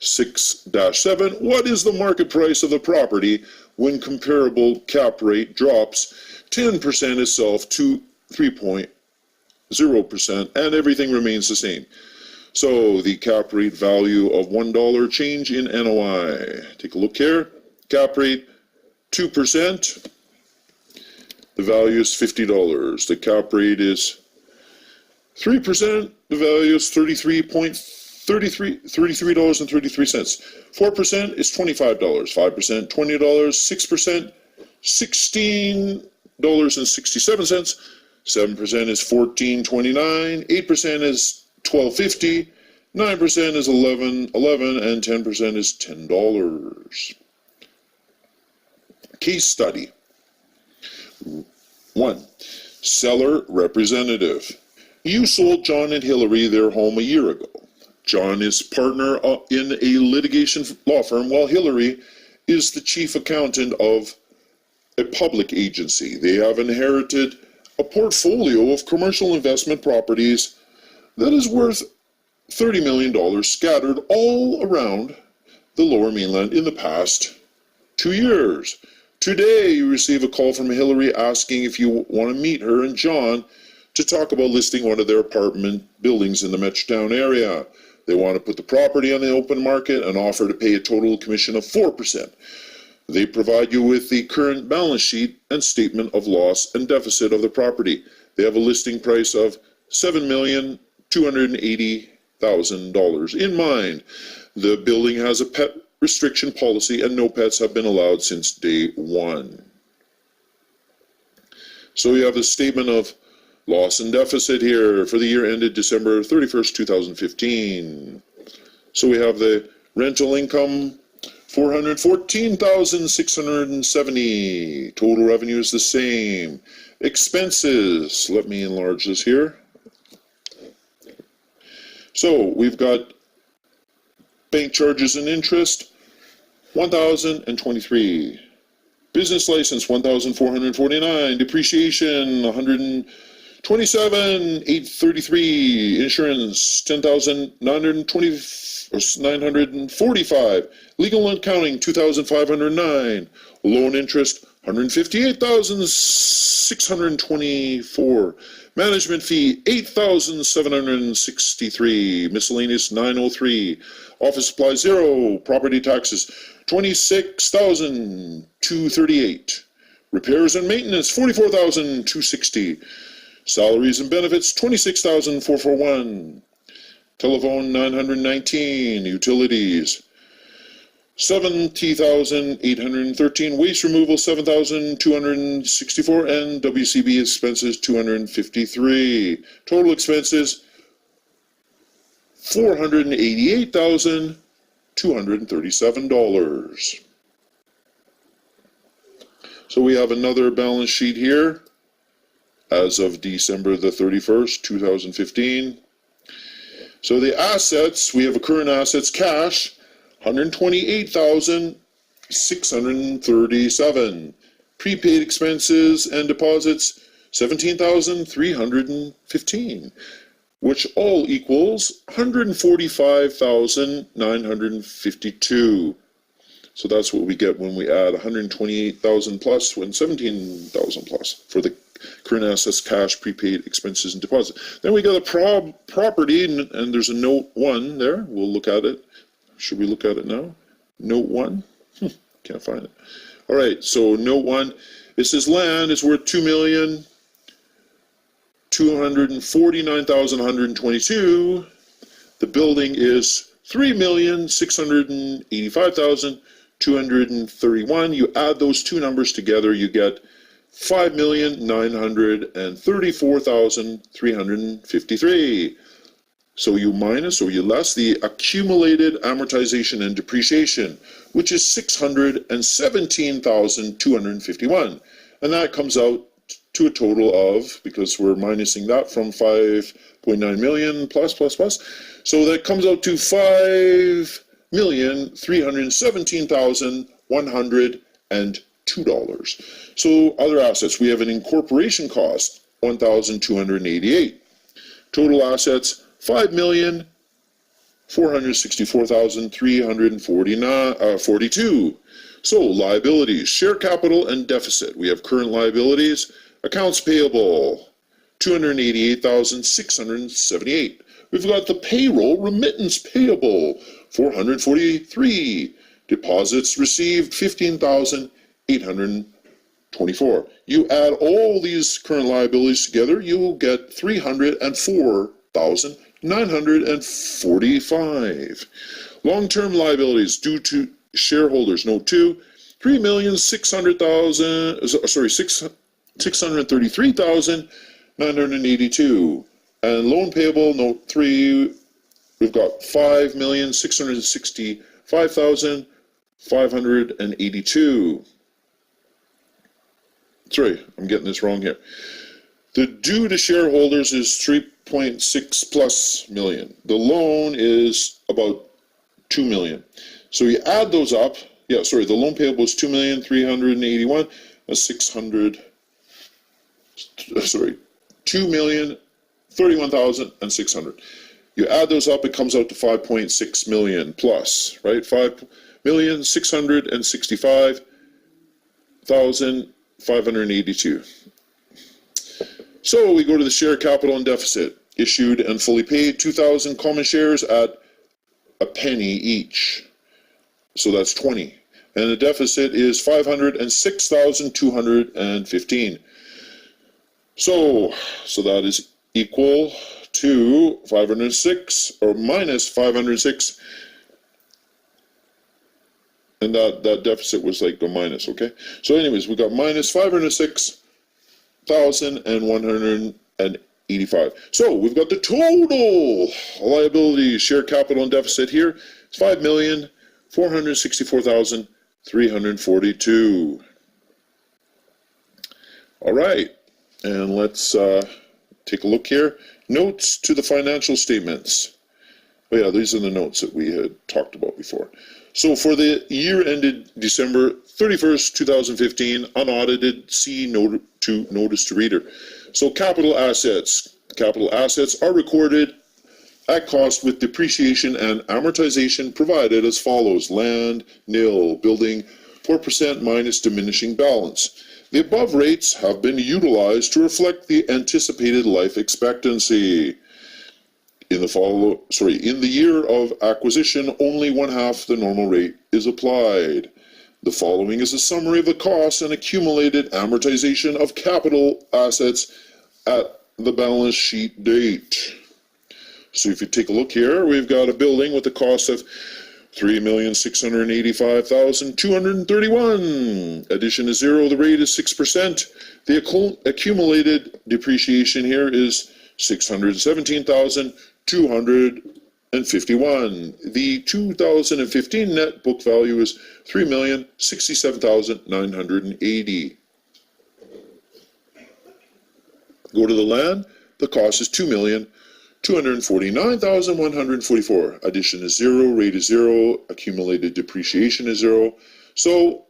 6-7, what is the market price of the property when comparable cap rate drops 10% itself to 3.0% and everything remains the same? So the cap rate value of $1 change in NOI. Take a look here. Cap rate 2%. The value is $50. The cap rate is 3%. The value is $33.33. 4% is $25. 5% $20. 6% $16.67. 7% is $14.29. 8% is $12.50, 9% is $11.11, and 10% is $10. Case study. 1. Seller representative. You sold John and Hillary their home a year ago. John is partner in a litigation law firm, while Hillary is the chief accountant of a public agency. They have inherited a portfolio of commercial investment properties that is worth $30 million scattered all around the Lower Mainland in the past 2 years. Today, you receive a call from Hillary asking if you want to meet her and John to talk about listing one of their apartment buildings in the Metrotown area. They want to put the property on the open market and offer to pay a total commission of 4%. They provide you with the current balance sheet and statement of loss and deficit of the property. They have a listing price of $7,280,000 in mind. The building has a pet restriction policy and no pets have been allowed since day one. So you have the statement of loss and deficit here for the year ended December 31st, 2015. So we have the rental income, $414,670. Total revenue is the same. Expenses, let me enlarge this here. So we've got bank charges and interest, $1,023. Business license, $1,449. Depreciation, $127,833. Insurance, $10,945. Legal and accounting, $2,509. Loan interest, $158,624. Management fee, $8,763. Miscellaneous, $903. Office supply, $0. Property taxes, $26,238. Repairs and maintenance, $44,260. Salaries and benefits, $26,441. Telephone, $919. Utilities, $70,813, waste removal $7,264, and WCB expenses $253. Total expenses $488,237. So we have another balance sheet here as of December the 31st, 2015. So the assets, we have a current assets cash, $128,637. Prepaid expenses and deposits, $17,315, which all equals $145,952. So that's what we get when we add 128,000 plus when 17,000 plus for the current assets, cash, prepaid expenses, and deposit. Then we got a property, and there's a note 1 there. We'll look at it. Should we look at it now? Note 1? Can't find it. All right, so note 1. It says land is worth $2,249,122. The building is $3,685,231. You add those two numbers together, you get $5,934,353. So you minus or you less the accumulated amortization and depreciation, which is $617,251. And that comes out to a total of, because we're minusing that from 5.9 million plus. So that comes out to $5,317,102. So other assets, we have an incorporation cost, $1,288. Total assets, $5,464,342. So liabilities, share capital and deficit. We have current liabilities, accounts payable, $288,678. We've got the payroll remittance payable, $443. Deposits received, $15,824. You add all these current liabilities together, you will get $304,945. Long-term liabilities due to shareholders, note 2, $633,982. And loan payable, note 3, we've got $5,665,582. Sorry, I'm getting this wrong here. The due to shareholders is 3.6 plus million. The loan is about 2 million. So you add those up. Yeah, sorry, the loan payable is 2,381. 2,031,600. You add those up, it comes out to 5.6 million plus, right? 5,665,582. So we go to the share capital and deficit. Issued and fully paid 2,000 common shares at a penny each. So that's 20. And the deficit is 506,215. So that is equal to 506 or minus 506. And that deficit was like a minus, okay? So anyways, we got minus 506,185. So we've got the total liability, share capital and deficit here. It's 5,464,342. All right, and let's take a look here. Notes to the financial statements. Oh yeah, these are the notes that we had talked about before. So for the year ended December 31st, 2015, unaudited, see notice to reader. So capital assets. Capital assets are recorded at cost with depreciation and amortization provided as follows. Land, nil. Building, 4% minus diminishing balance. The above rates have been utilized to reflect the anticipated life expectancy. In the year of acquisition, only 1/2 the normal rate is applied. The following is a summary of the costs and accumulated amortization of capital assets at the balance sheet date. So if you take a look here, we've got a building with a cost of $3,685,231. Addition is 0. The rate is 6%. The accumulated depreciation here is $617,251. The 2015 net book value is $3,067,980. Go to the land. The cost is $2,249,144. Addition is 0. Rate is 0. Accumulated depreciation is 0. So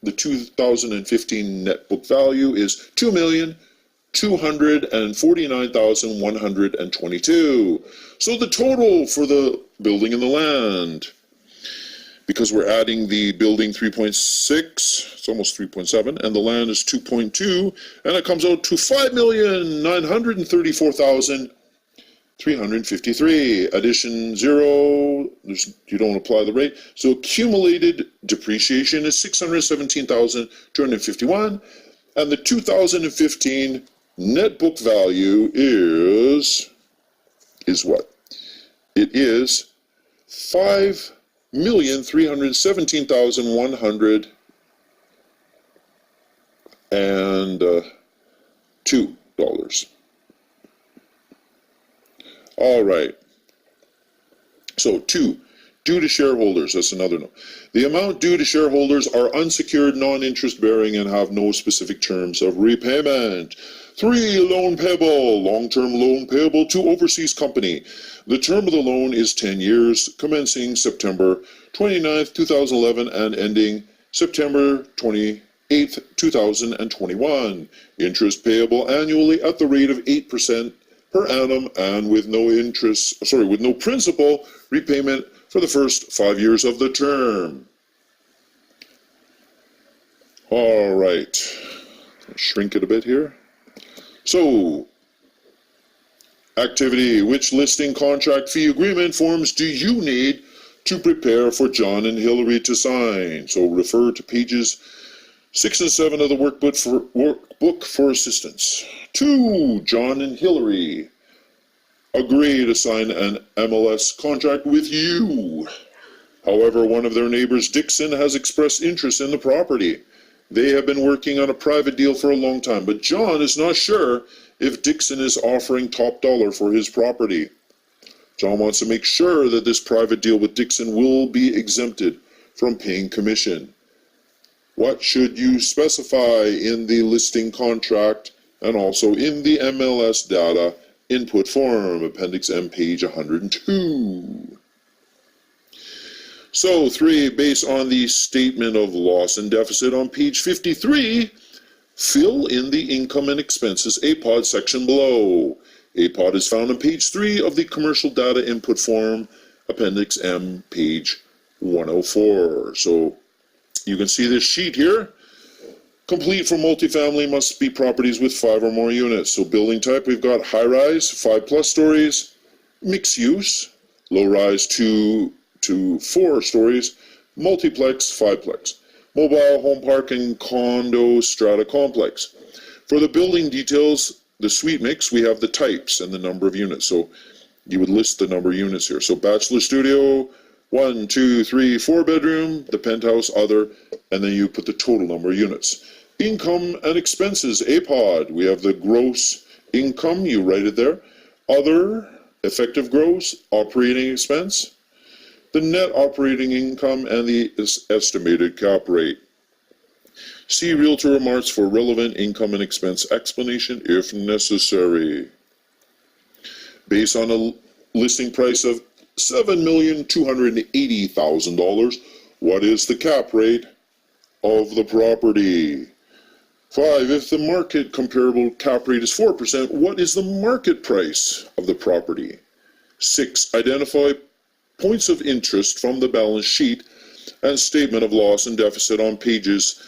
the 2015 net book value is $2,249,122. So the total for the building and the land, because we're adding the building 3.6, it's almost 3.7, and the land is 2.2, and it comes out to $5,934,353. Addition 0, you don't apply the rate. So accumulated depreciation is $617,251, and the 2015 net book value is what? It is $5,317,102. All right. So 2, due to shareholders, that's another note. The amount due to shareholders are unsecured, non-interest bearing, and have no specific terms of repayment. 3, loan payable, long-term loan payable to overseas company. The term of the loan is 10 years, commencing September 29th, 2011, and ending September 28th, 2021. Interest payable annually at the rate of 8% per annum, and with no principal repayment for the first 5 years of the term. All right, shrink it a bit here. So, activity, which listing contract fee agreement forms do you need to prepare for John and Hillary to sign? So refer to pages 6 and 7 of the workbook for assistance. 2, John and Hillary agree to sign an MLS contract with you. However, one of their neighbors, Dixon, has expressed interest in the property. They have been working on a private deal for a long time, but John is not sure if Dixon is offering top dollar for his property. John wants to make sure that this private deal with Dixon will be exempted from paying commission. What should you specify in the listing contract and also in the MLS data input form, Appendix M, page 102? So 3, based on the statement of loss and deficit on page 53, fill in the income and expenses APOD section below. APOD is found on page 3 of the commercial data input form, Appendix M, page 104. So you can see this sheet here. Complete for multifamily must be properties with 5 or more units. So building type, we've got high rise, 5+ stories, mixed use, low rise 2 to 4 stories, multiplex, 5-plex, mobile home park and condo strata complex. For the building details, the suite mix, we have the types and the number of units. So you would list the number of units here. So bachelor studio, 1, 2, 3, 4 bedroom, the penthouse, other, and then you put the total number of units. Income and expenses, APOD, we have the gross income, you write it there. Other, effective gross, operating expense, the net operating income, and the estimated cap rate. See Realtor remarks for relevant income and expense explanation if necessary. Based on a listing price of $7,280,000, what is the cap rate of the property? 5, if the market comparable cap rate is 4%, what is the market price of the property? 6, identify points of interest from the balance sheet and statement of loss and deficit on pages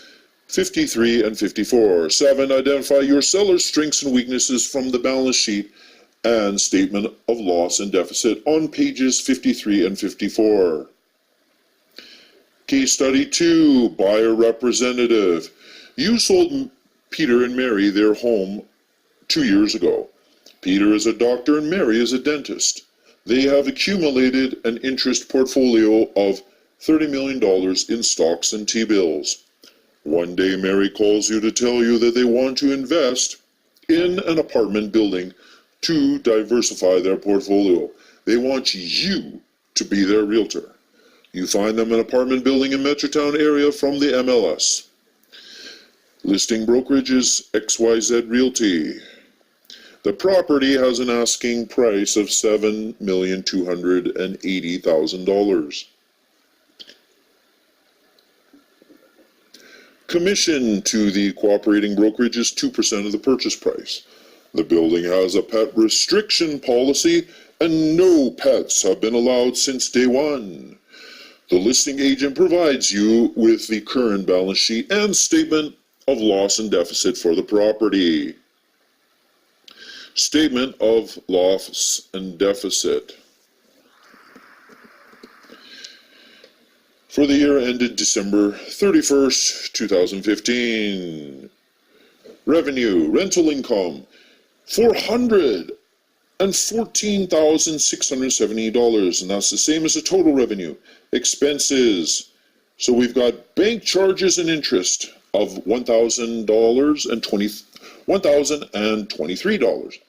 53 and 54. 7, identify your seller's strengths and weaknesses from the balance sheet and statement of loss and deficit on pages 53 and 54. Case study 2, buyer representative. You sold Peter and Mary their home 2 years ago. Peter is a doctor and Mary is a dentist. They have accumulated an interest portfolio of $30 million in stocks and T-bills. One day Mary calls you to tell you that they want to invest in an apartment building to diversify their portfolio. They want you to be their realtor. You find them an apartment building in Metrotown area from the MLS. Listing brokerage is XYZ Realty. The property has an asking price of $7,280,000. Commission to the cooperating brokerage is 2% of the purchase price. The building has a pet restriction policy and no pets have been allowed since day one. The listing agent provides you with the current balance sheet and statement of loss and deficit for the property. Statement of loss and deficit. For the year ended December 31st, 2015. Revenue, rental income, $414,670, and that's the same as the total revenue. Expenses, so we've got bank charges and interest of $1,023.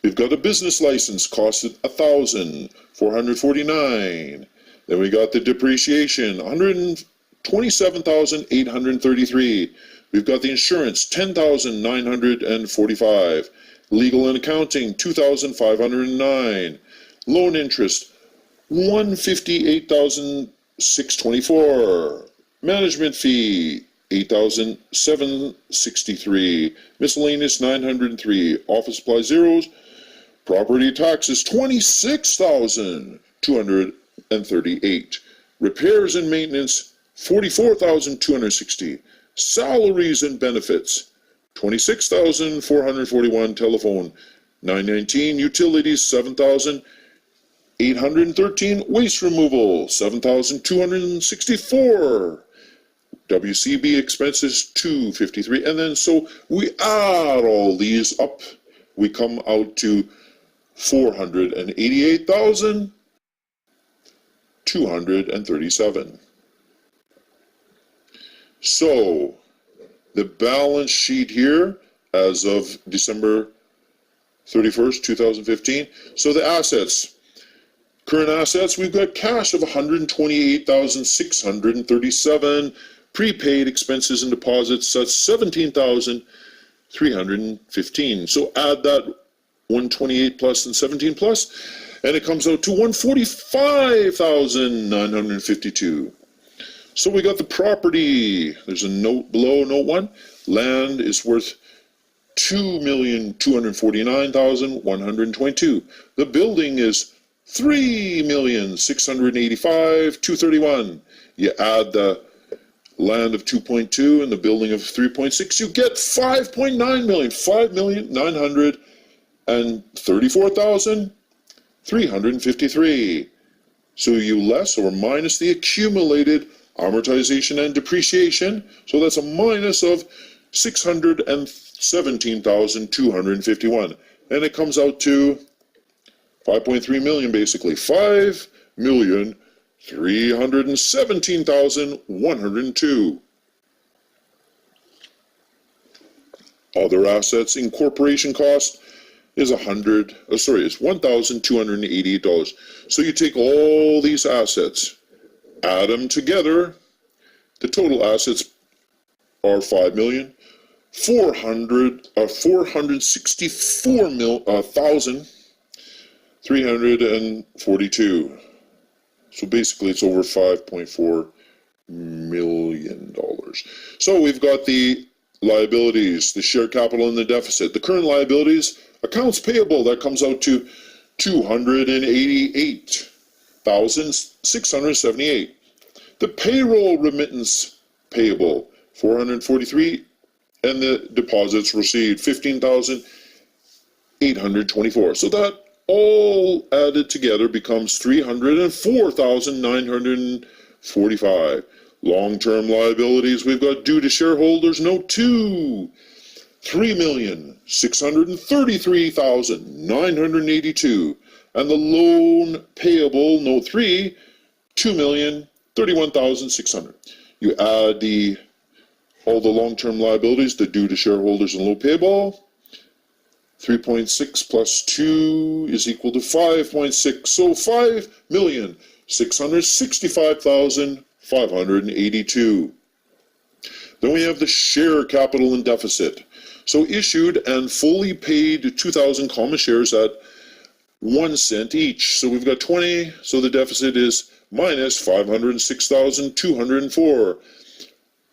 We've got a business license costed $1,449. Then we got the depreciation, $127,833. We've got the insurance, $10,945. Legal and accounting, $2,509. Loan interest, $158,624. Management fee, $8,763. Miscellaneous, $903. Office supply zeros. Property taxes, $26,238. Repairs and maintenance, $44,260. Salaries and benefits, $26,441. Telephone, $919. Utilities, $7,813. Waste removal, $7,264. WCB expenses, $253. And then so we add all these up, we come out to $488,237. So the balance sheet here as of December 31st, 2015. So the assets, current assets, we've got cash of $128,637. Prepaid expenses and deposits, that's $17,315. So add that 128 plus and 17 plus, and it comes out to $145,952. So we got the property. There's a note below, note 1. Land is worth $2,249,122. The building is $3,685,231. You add the land of 2.2 and the building of 3.6, you get $5.9 million, $5,934,353. So you less or minus the accumulated amortization and depreciation, so that's a minus of $617,251, and it comes out to $5.3 million, basically $5,317,102. Other assets, incorporation cost is $1,288. So you take all these assets, add them together, the total assets are $464,342. So basically it's over $5.4 million. So we've got the liabilities, the share capital and the deficit. The current liabilities, accounts payable, that comes out to $288,678. The payroll remittance payable, $443, and the deposits received, $15,824. So that all added together becomes $304,945. Long-term liabilities, we've got due to shareholders, note 2, $3,633,982. And the loan payable, note 3, $2,031,600. You add all the long-term liabilities, the due to shareholders and loan payable. 3.6 plus 2 is equal to 5.6. So 5,665,582. Then we have the share capital and deficit. So issued and fully paid 2,000 common shares at 1 cent each. So we've got 20. So the deficit is minus 506,204.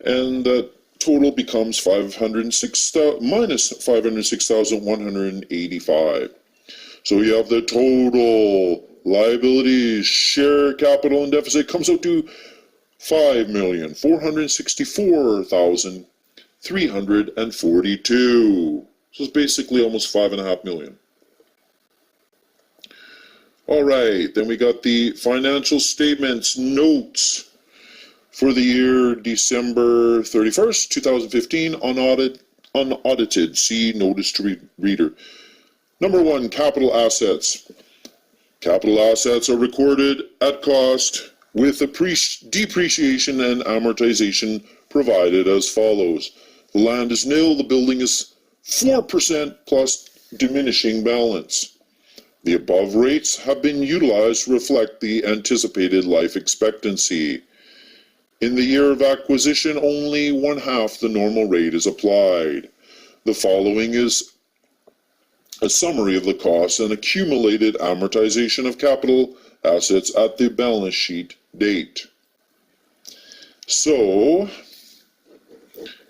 And the total becomes minus 506,185. So you have the total liabilities, share capital and deficit comes out to 5,464,342. So it's basically almost 5.5 million. All right, then we got the financial statements notes for the year December 31st, 2015, unaudited. See notice to reader. Number 1, capital assets. Capital assets are recorded at cost with depreciation and amortization provided as follows. The land is nil, the building is 4% plus diminishing balance. The above rates have been utilized to reflect the anticipated life expectancy. In the year of acquisition, only 1/2 the normal rate is applied. The following is a summary of the costs and accumulated amortization of capital assets at the balance sheet date. So,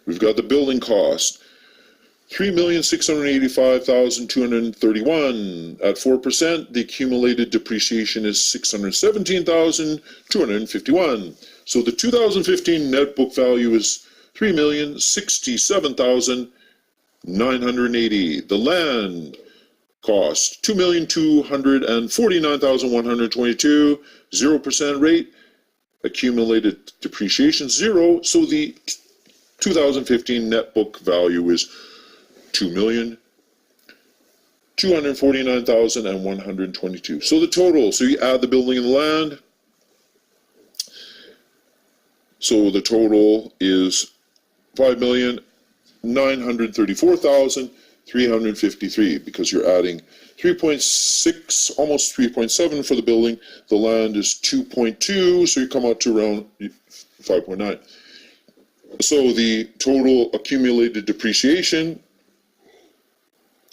we've got the building cost, $3,685,231. At 4%, the accumulated depreciation is $617,251. So the 2015 net book value is $3,067,980. The land cost $2,249,122. 0% rate. Accumulated depreciation 0. So the 2015 net book value is $2,249,122. So the total, so you add the building and the land. So the total is $5,934,353 because you're adding 3.6, almost 3.7 for the building. The land is 2.2, so you come out to around 5.9. So the total accumulated depreciation,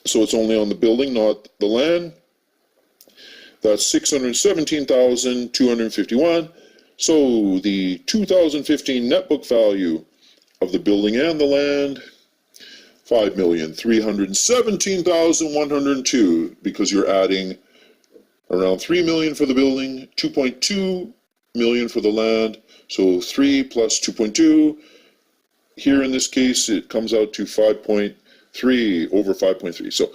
so it's only on the building, not the land. That's $617,251. So the 2015 net book value of the building and the land, $5,317,102, because you're adding around $3 million for the building, $2.2 million for the land. So 3 plus 2.2. Here in this case, it comes out to 5.3, over 5.3. So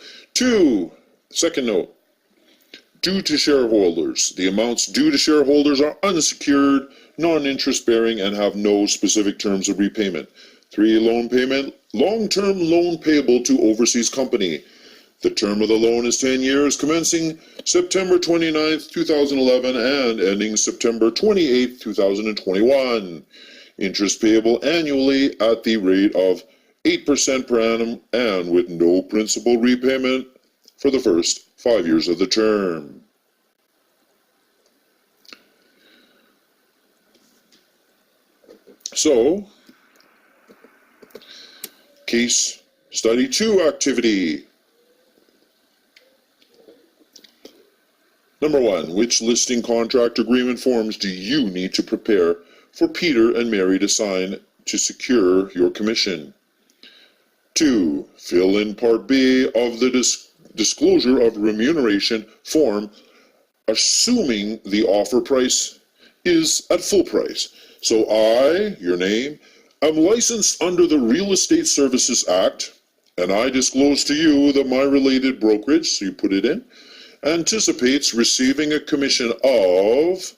second note, due to shareholders. The amounts due to shareholders are unsecured, non-interest bearing, and have no specific terms of repayment. 3, loan payment, long-term loan payable to overseas company. The term of the loan is 10 years, commencing September 29th, 2011, and ending September 28th, 2021. Interest payable annually at the rate of 8% per annum and with no principal repayment for the first 5 years of the term. So, case study 2 activity. Number 1, which listing contract agreement forms do you need to prepare for Peter and Mary to sign to secure your commission? 2, fill in Part B of the disclosure of remuneration form, assuming the offer price is at full price. So I, your name, am licensed under the Real Estate Services Act, and I disclose to you that my related brokerage, so you put it in, anticipates receiving a commission of,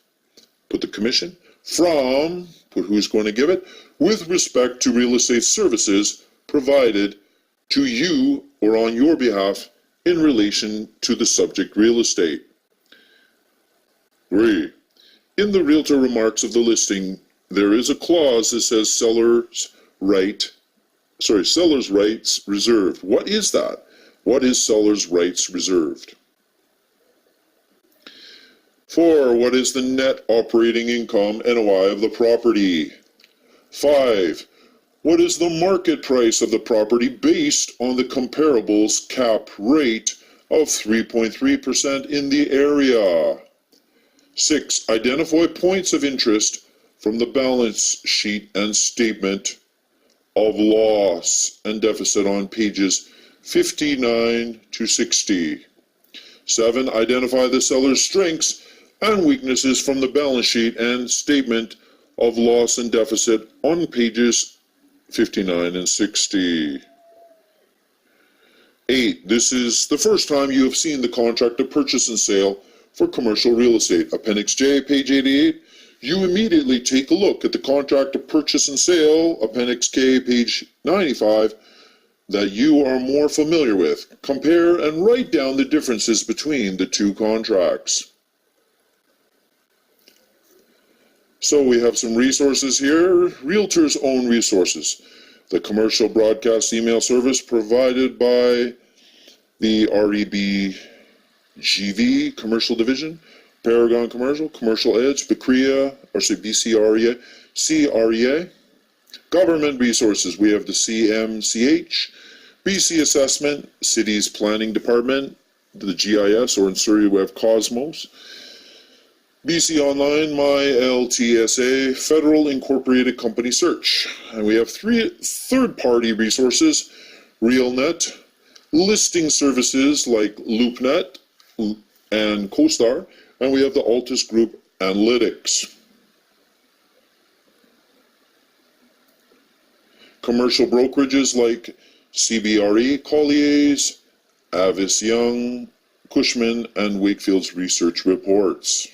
put the commission, from, put who's going to give it, with respect to real estate services provided to you or on your behalf in relation to the subject real estate. 3. In the realtor remarks of the listing, there is a clause that says seller's rights reserved. What is that? What is seller's rights reserved? 4. What is the net operating income, NOI, of the property? 5. What is the market price of the property based on the comparables cap rate of 3.3% in the area? 6. Identify points of interest from the balance sheet and statement of loss and deficit on pages 59 to 60. 7. Identify the seller's strengths and weaknesses from the balance sheet and statement of loss and deficit on pages 59 and 60. 8. This is the first time you have seen the contract of purchase and sale for commercial real estate. Appendix J, page 88. You immediately take a look at the contract of purchase and sale, Appendix K, page 95, that you are more familiar with. Compare and write down the differences between the two contracts. So we have some resources here. Realtors' own resources. The commercial broadcast email service provided by the REBGV Commercial Division, Paragon Commercial, Commercial Edge, BCREA, CREA. Government resources. We have the CMCH, BC Assessment, Cities Planning Department, the GIS, or in Surrey we have Cosmos. BC Online, MyLTSA, Federal Incorporated Company Search. And we have 3 third-party resources, RealNet, listing services like LoopNet and CoStar, and we have the Altus Group Analytics. Commercial brokerages like CBRE, Colliers, Avis Young, Cushman, and Wakefield's Research Reports.